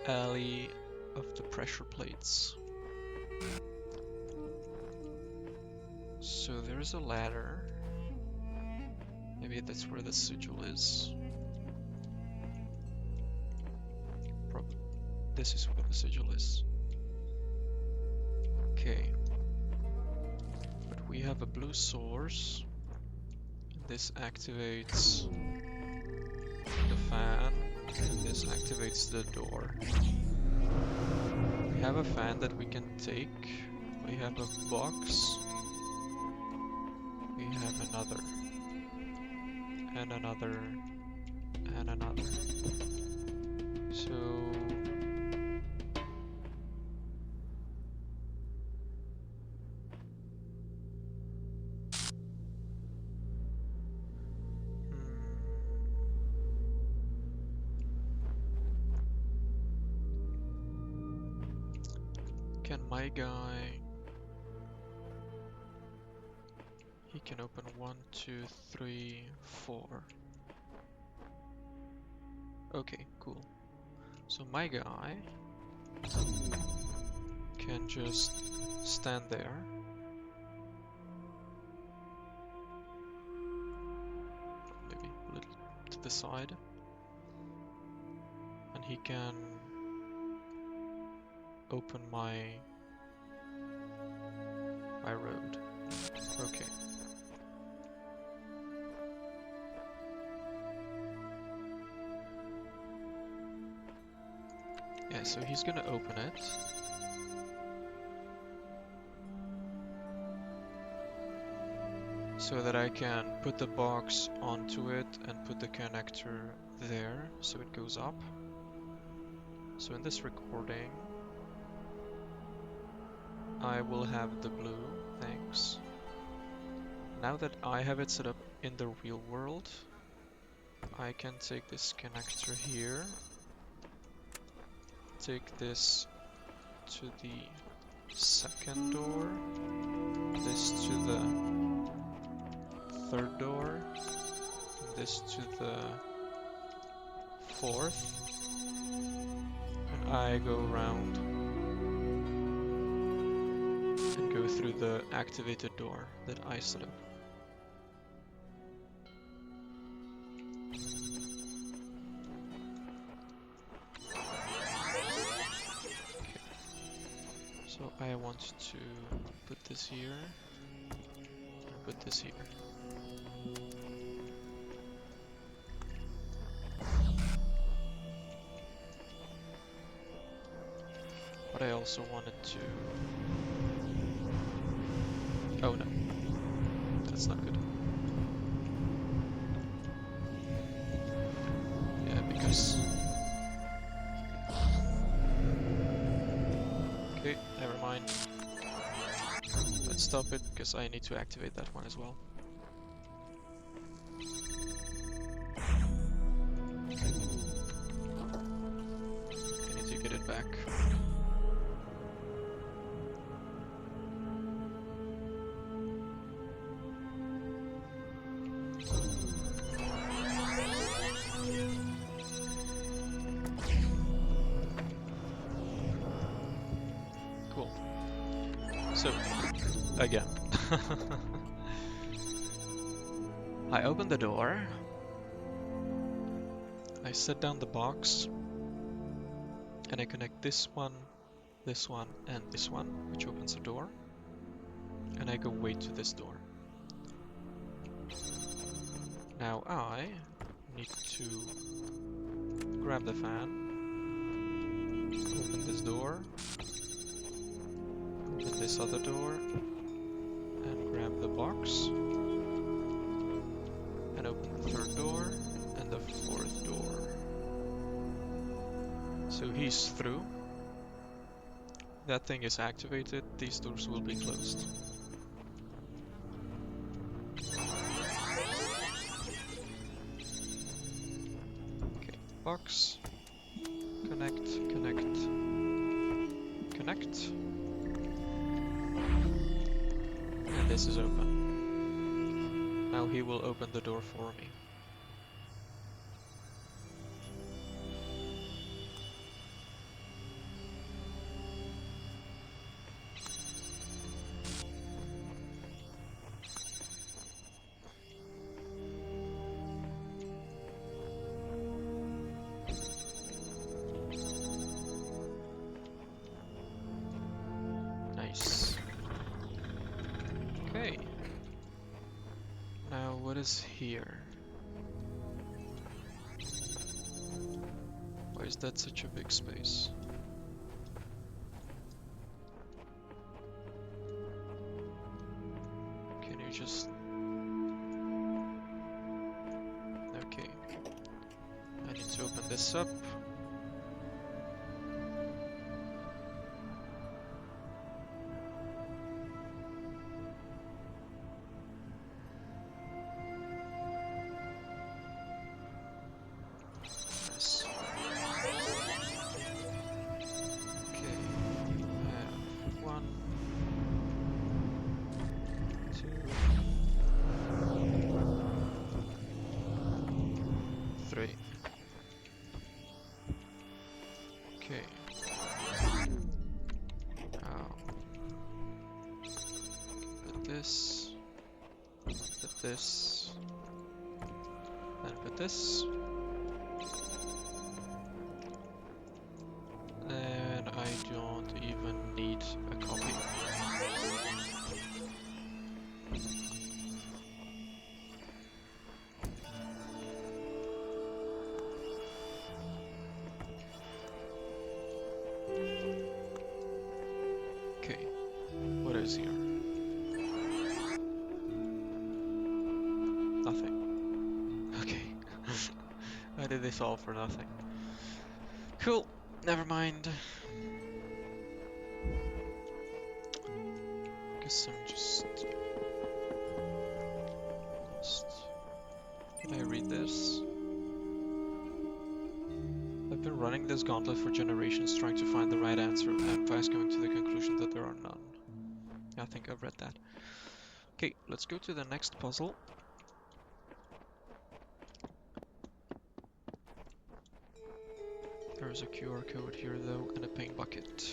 Alley of the pressure plates. So there's a ladder. Maybe that's where the sigil is. Probably this is where the sigil is. Okay. But we have a blue source. This activates the fan, and this activates the door. We have a fan that we can take. We have a box. We have another. And another. And another. So... Can my guy... He can open 1, 2, 3, 4. Okay, cool. So my guy can just stand there. Maybe a little to the side. And he can open my road. Okay. Yeah, so he's gonna open it. So that I can put the box onto it and put the connector there so it goes up. So in this recording I will have the blue, thanks. Now that I have it set up in the real world, I can take this connector here, take this to the second door, this to the third door, and this to the fourth, and I go around and go through the activated door that I set up. So I want to put this here, and put this here. But I also wanted to... Oh no, that's not good. Yeah, because... Okay, never mind. Let's stop it, because I need to activate that one as well. I need to get it back. Cool. So, again. I open the door. I set down the box. And I connect this one, and this one, which opens the door. And I go wait to this door. Now I need to grab the fan. Open this door. Open this other door. And grab the box. And open the third door. And the fourth door. So he's through. That thing is activated. These doors will be closed. Okay, box. Connect, connect, connect. And this is open. Now he will open the door for me. Nice. Okay. Now what is here? Why is that such a big space? Can you just... Okay. I need to open this up. Yes. Okay. I have 1, 2, 3. Okay. Now, put this, and put this. And I don't even need a copy. Okay, what is here? Nothing. Okay. I did this all for nothing. Cool, never mind. Guess I'm just lost. Can I read this? I've been running this gauntlet for generations trying to find the right answer and twice coming to the conclusion that there are none. I think I've read that. Okay, let's go to the next puzzle. There's a QR code here though, and a paint bucket.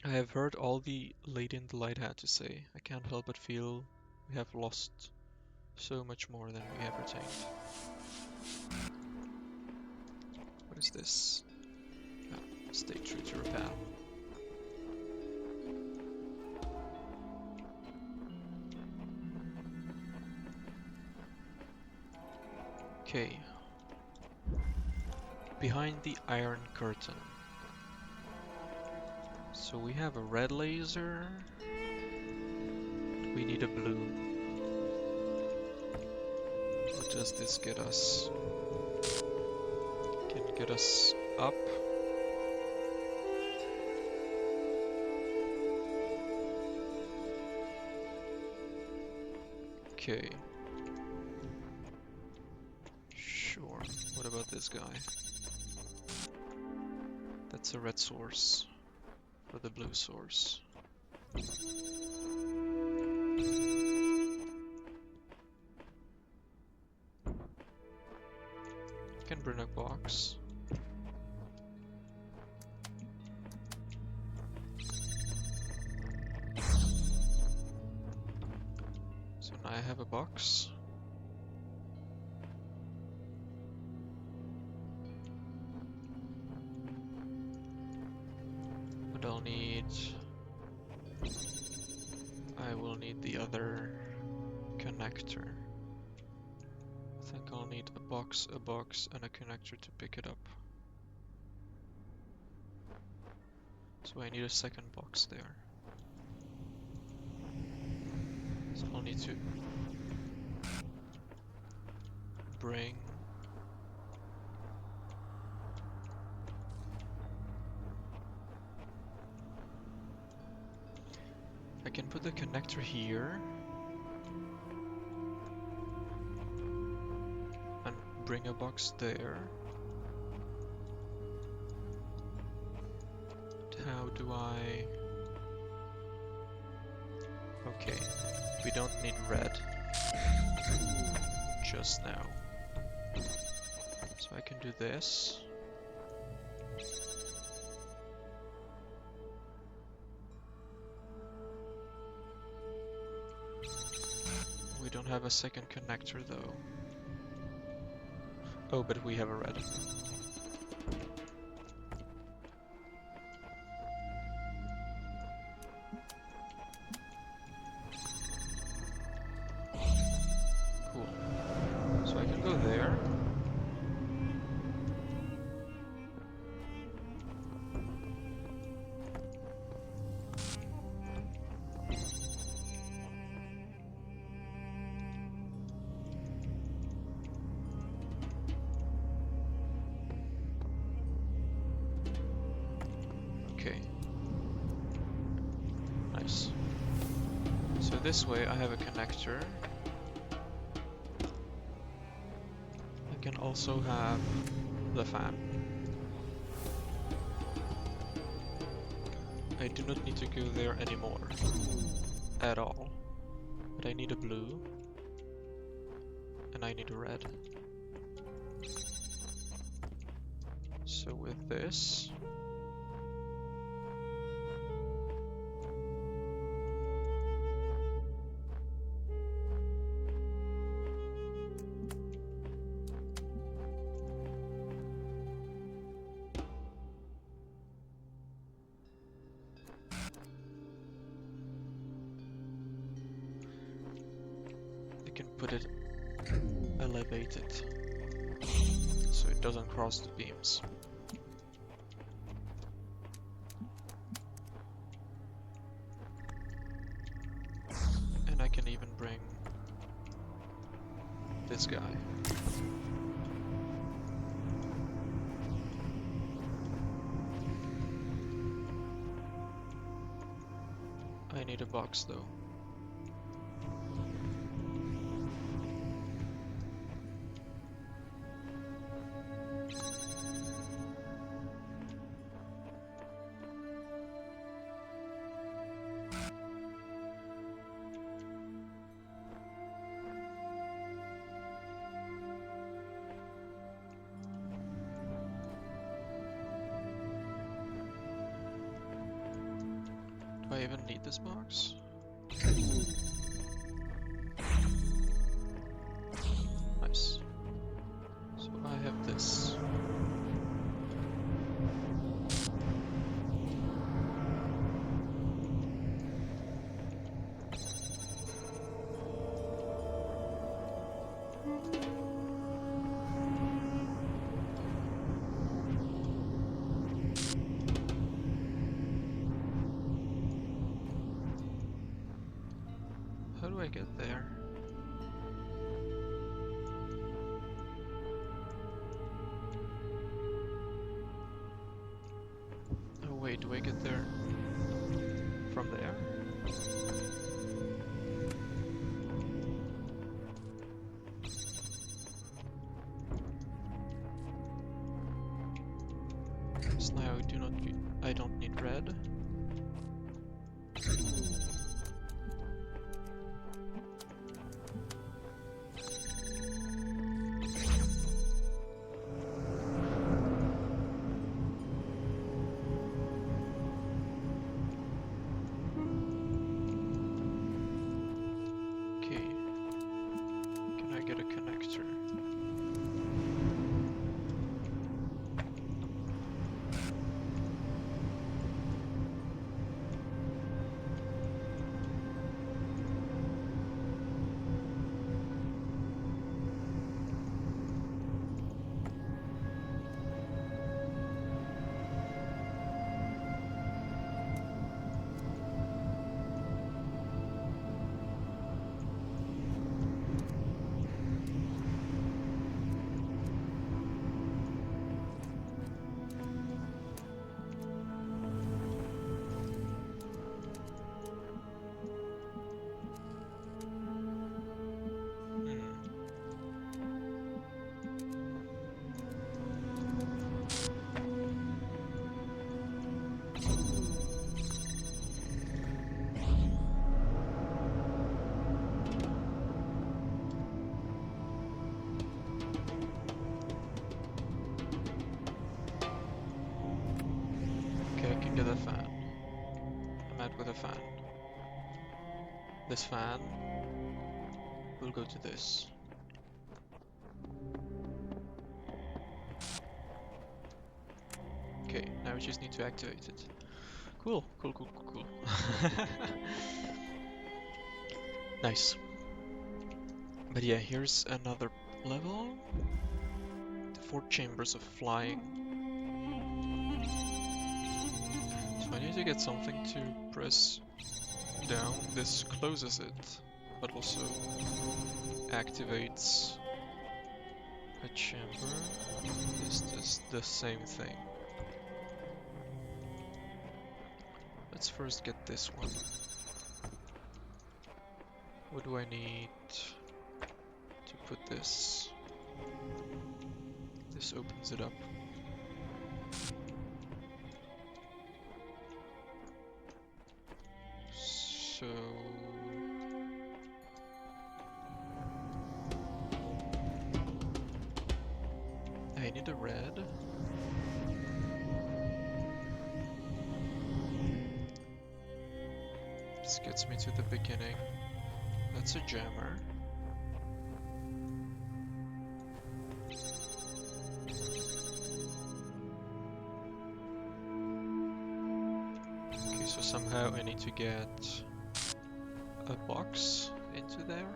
I have heard all the Lady in the Light had to say. I can't help but feel we have lost so much more than we have retained. What is this? Ah, stay true to your path. Okay. Behind the Iron Curtain. So we have a red laser. We need a blue. What does this get us? Can get us up. Okay. Sure. What about this guy? That's a red source for the blue source. Can bring a box. So now I have a box. But I'll need... I will need the other connector. think I'll need a box, and a connector to pick it up. So I need a second box there. So I'll need to bring I can put the connector here and bring a box there. But how do I... Okay, we don't need red just now. So I can do this. We don't have a second connector though. Oh, but we have a red. Cool. So I can go there. Okay. Nice. So this way I have a connector. I can also have the fan. I do not need to go there anymore. At all. But I need a blue. And I need a red. So with this... I can put it elevated so it doesn't cross the beams. And I can even bring this guy. I need a box though. Do I even need this box? Nice. So I have this. How do I get there? Oh wait, do I get there from there? So now I don't need red. Okay. Can I get a connector? fan. This fan will go to this. Okay, now we just need to activate it. Cool, cool, cool, cool, cool. Nice. But yeah, here's another level. The 4 chambers of flying. So I need to get something to press down. This closes it, but also activates a chamber. Is this the same thing? Let's first get this one. What do I need to put this? This opens it up. So I need a red. This gets me to the beginning. That's a jammer. Okay, so somehow I need to get a box into there.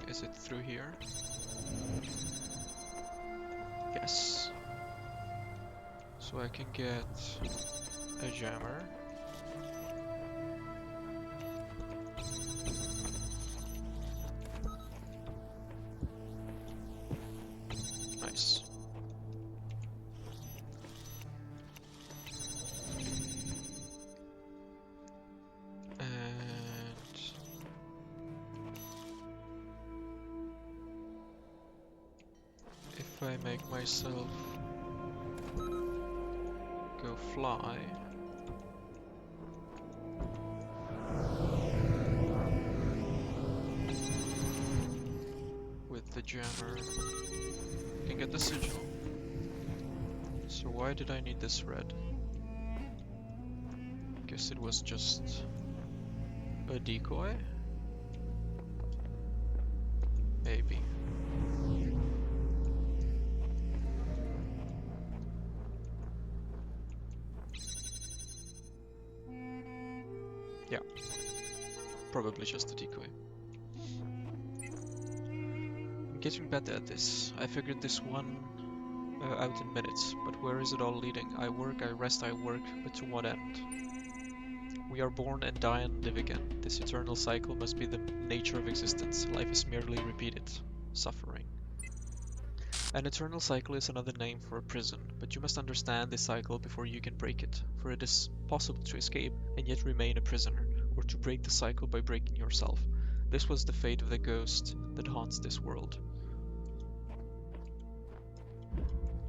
Is it through here? Yes. So I can get a jammer. Nice. And if I make myself go fly, with the jammer, I can get the sigil. So why did I need this red? Guess it was just a decoy? Maybe. Yeah. Probably just a decoy. I'm getting better at this. I figured this one out in minutes, but where is it all leading? I work, I rest, I work, but to what end? We are born and die and live again. This eternal cycle must be the nature of existence. Life is merely repeated suffering. An eternal cycle is another name for a prison, but you must understand this cycle before you can break it, for it is possible to escape and yet remain a prisoner, or to break the cycle by breaking yourself. This was the fate of the ghost that haunts this world.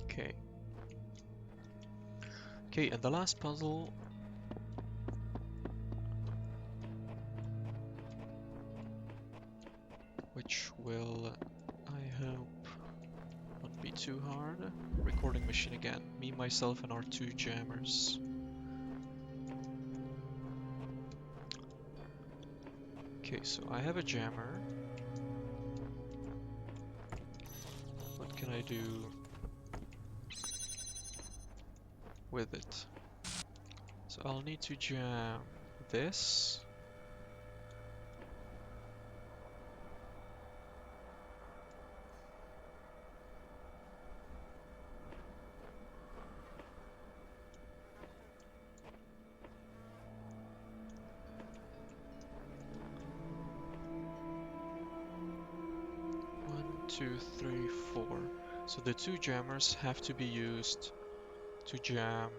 Okay. Okay, and the last puzzle. Which will, I hope, not be too hard. Recording machine again. Me, myself, and our 2 jammers. Okay, so I have a jammer. What can I do with it? So I'll need to jam this. One, two, three, four. So the 2 jammers have to be used to jam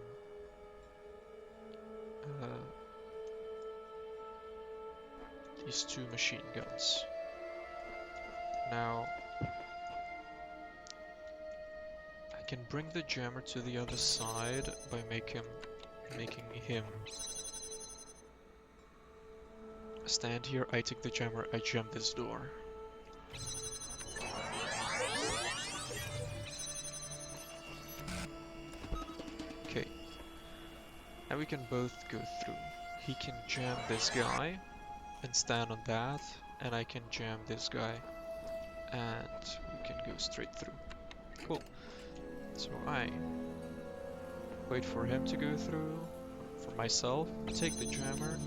these 2 machine guns. Now I can bring the jammer to the other side by making him stand here. I take the jammer, I jam this door. we can both go through. He can jam this guy and stand on that, and I can jam this guy and we can go straight through. Cool. So I wait for him to go through. For myself, take the jammer,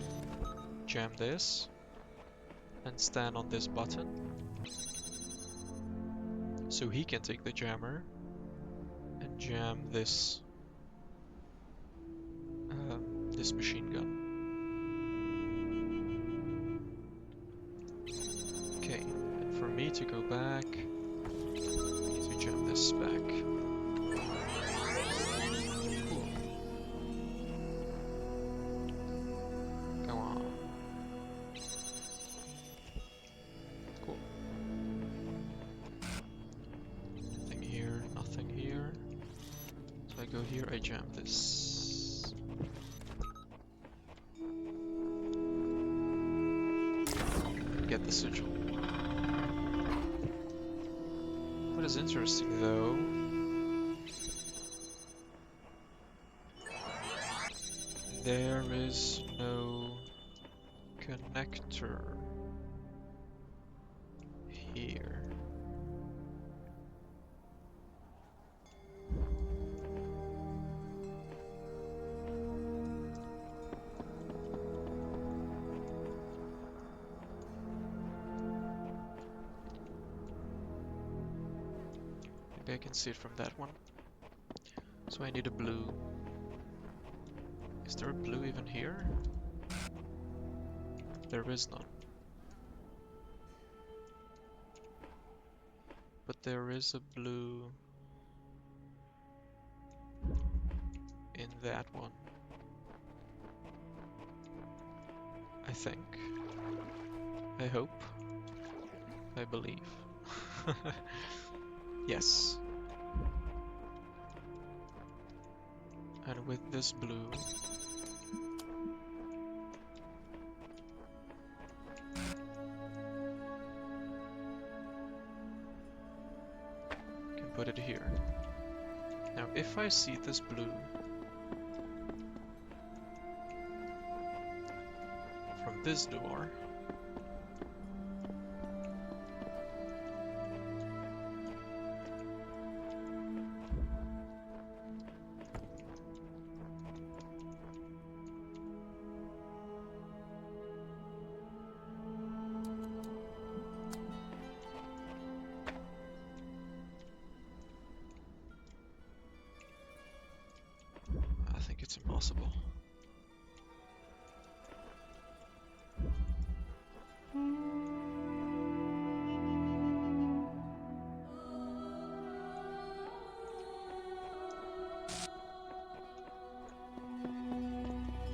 jam this, and stand on this button. So he can take the jammer and jam this this machine gun. Okay, and for me to go back, I need to jam this back. Cool. Go on. Cool. Nothing here, nothing here. So I go here, I jam this. Get the sigil. What is interesting though, there is no connector here. Maybe I can see it from that one. So I need a blue. Is there a blue even here? There is none. But there is a blue in that one. I think. I hope. I believe. Yes. And with this blue, can put it here. Now if I see this blue from this door, I think it's impossible.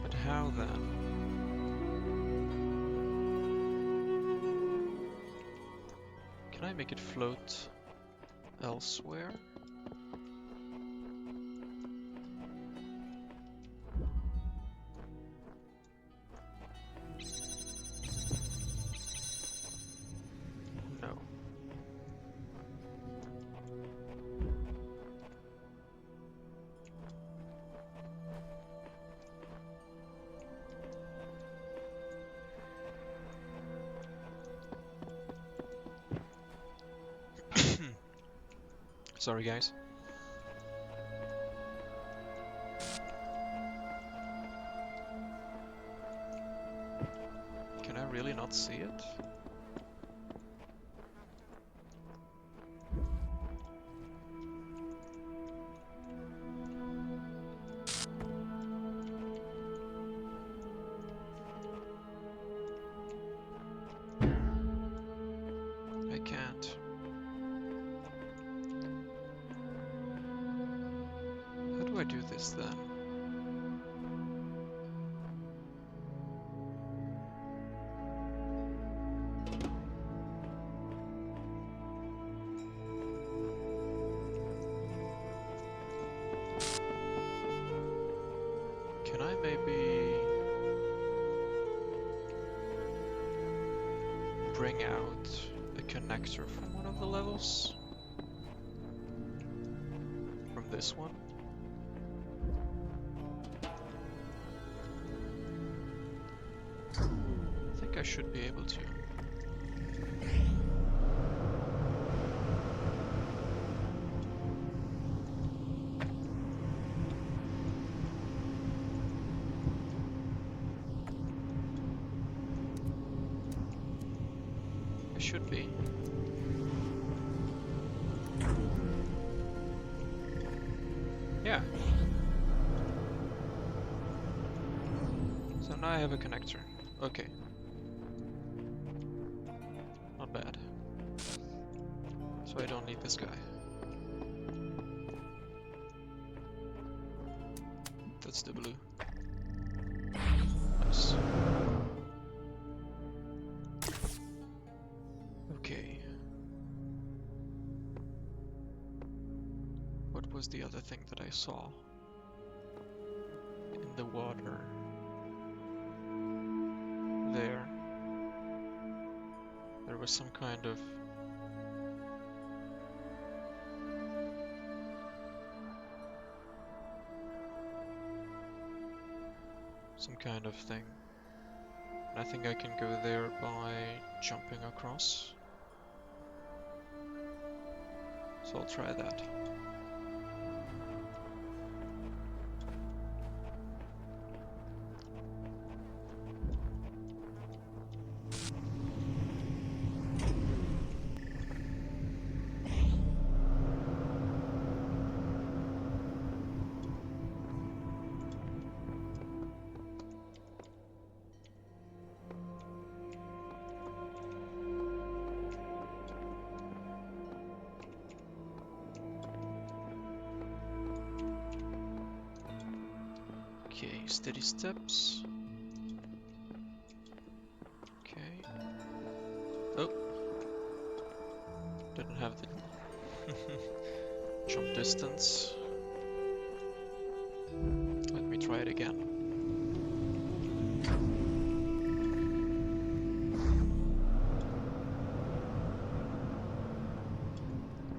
But how then? Can I make it float elsewhere? No. Sorry guys. Can I really not see it? I can't. How do I do this then? Can I maybe bring out a connector from one of the levels? From this one? I should be able to. I should be. Yeah. So now I have a connector. Okay. Not bad. So I don't need this guy. That's the blue. Nice. Okay. What was the other thing that I saw? In the water. There. There was some kind of... thing. And I think I can go there by jumping across. So I'll try that. Okay, steady steps. Okay. Oh. Didn't have the jump distance. Let me try it again.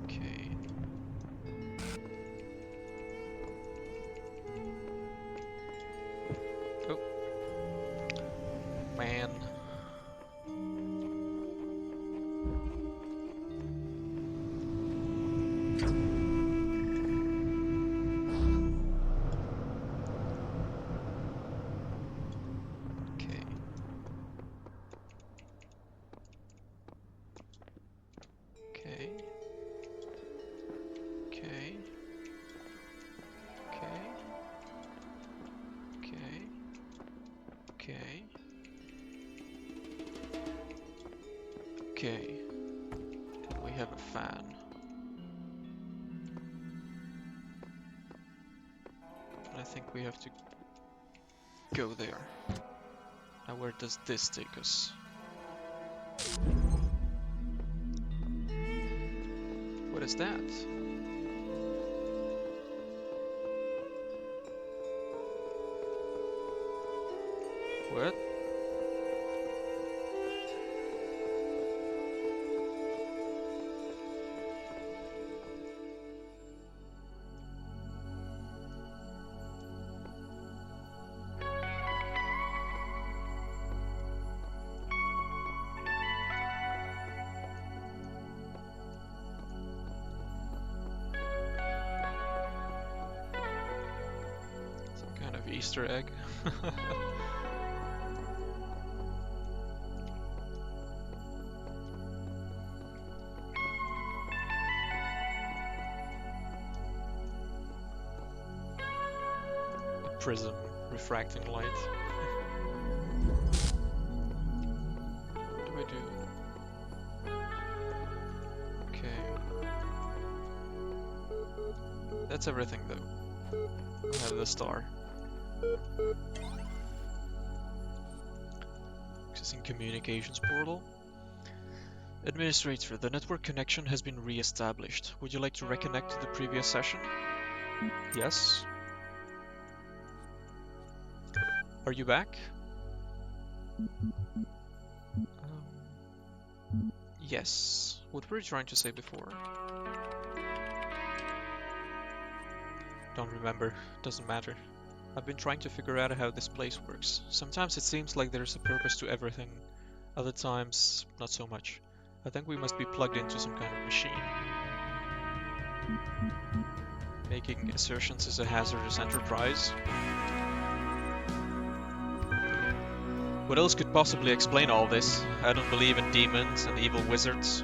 Okay. Oh. Man. Okay. Okay. Okay. Okay. Okay. Okay. Okay. And we have a fan. And I think we have to go there. Now where does this take us? What is that? What? Some kind of Easter egg. Prism refracting light. What do I do? Okay. That's everything though. I have the star. Accessing communications portal. Administrator, the network connection has been re-established. Would you like to reconnect to the previous session? Yes. Are you back? Yes. What were you trying to say before? Don't remember. Doesn't matter. I've been trying to figure out how this place works. Sometimes it seems like there's a purpose to everything, Other times, not so much. I think we must be plugged into some kind of machine. Making assertions is a hazardous enterprise. What else could possibly explain all this? I don't believe in demons and evil wizards.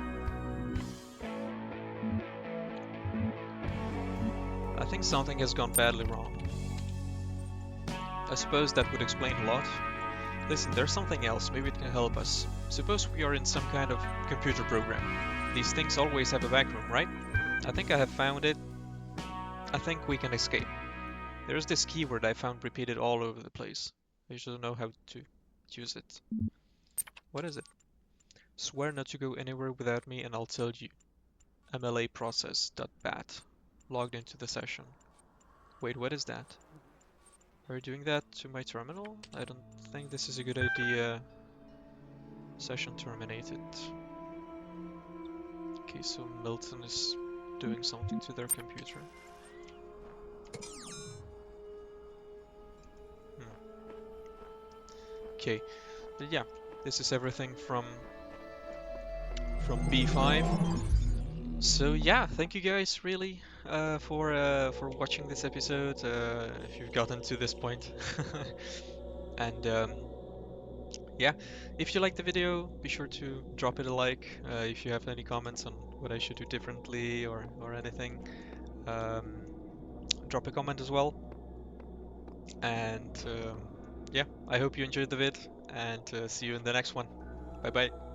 I think something has gone badly wrong. I suppose that would explain a lot. Listen, there's something else, maybe it can help us. Suppose we are in some kind of computer program. These things always have a back room, right? I think I have found it. I think we can escape. There's this keyword I found repeated all over the place. I should know how to use it. What is it? Swear not to go anywhere without me and I'll tell you. MLA process.bat. Logged into the session. Wait, what is that? Are you doing that to my terminal? I don't think this is a good idea. Session terminated. Okay, so Milton is doing something to their computer. Okay, but yeah, this is everything from B5. So yeah, thank you guys really for watching this episode. If you've gotten to this point, and yeah, if you liked the video, be sure to drop it a like. If you have any comments on what I should do differently or anything, um, drop a comment as well. And yeah, I hope you enjoyed the vid, and see you in the next one. Bye bye.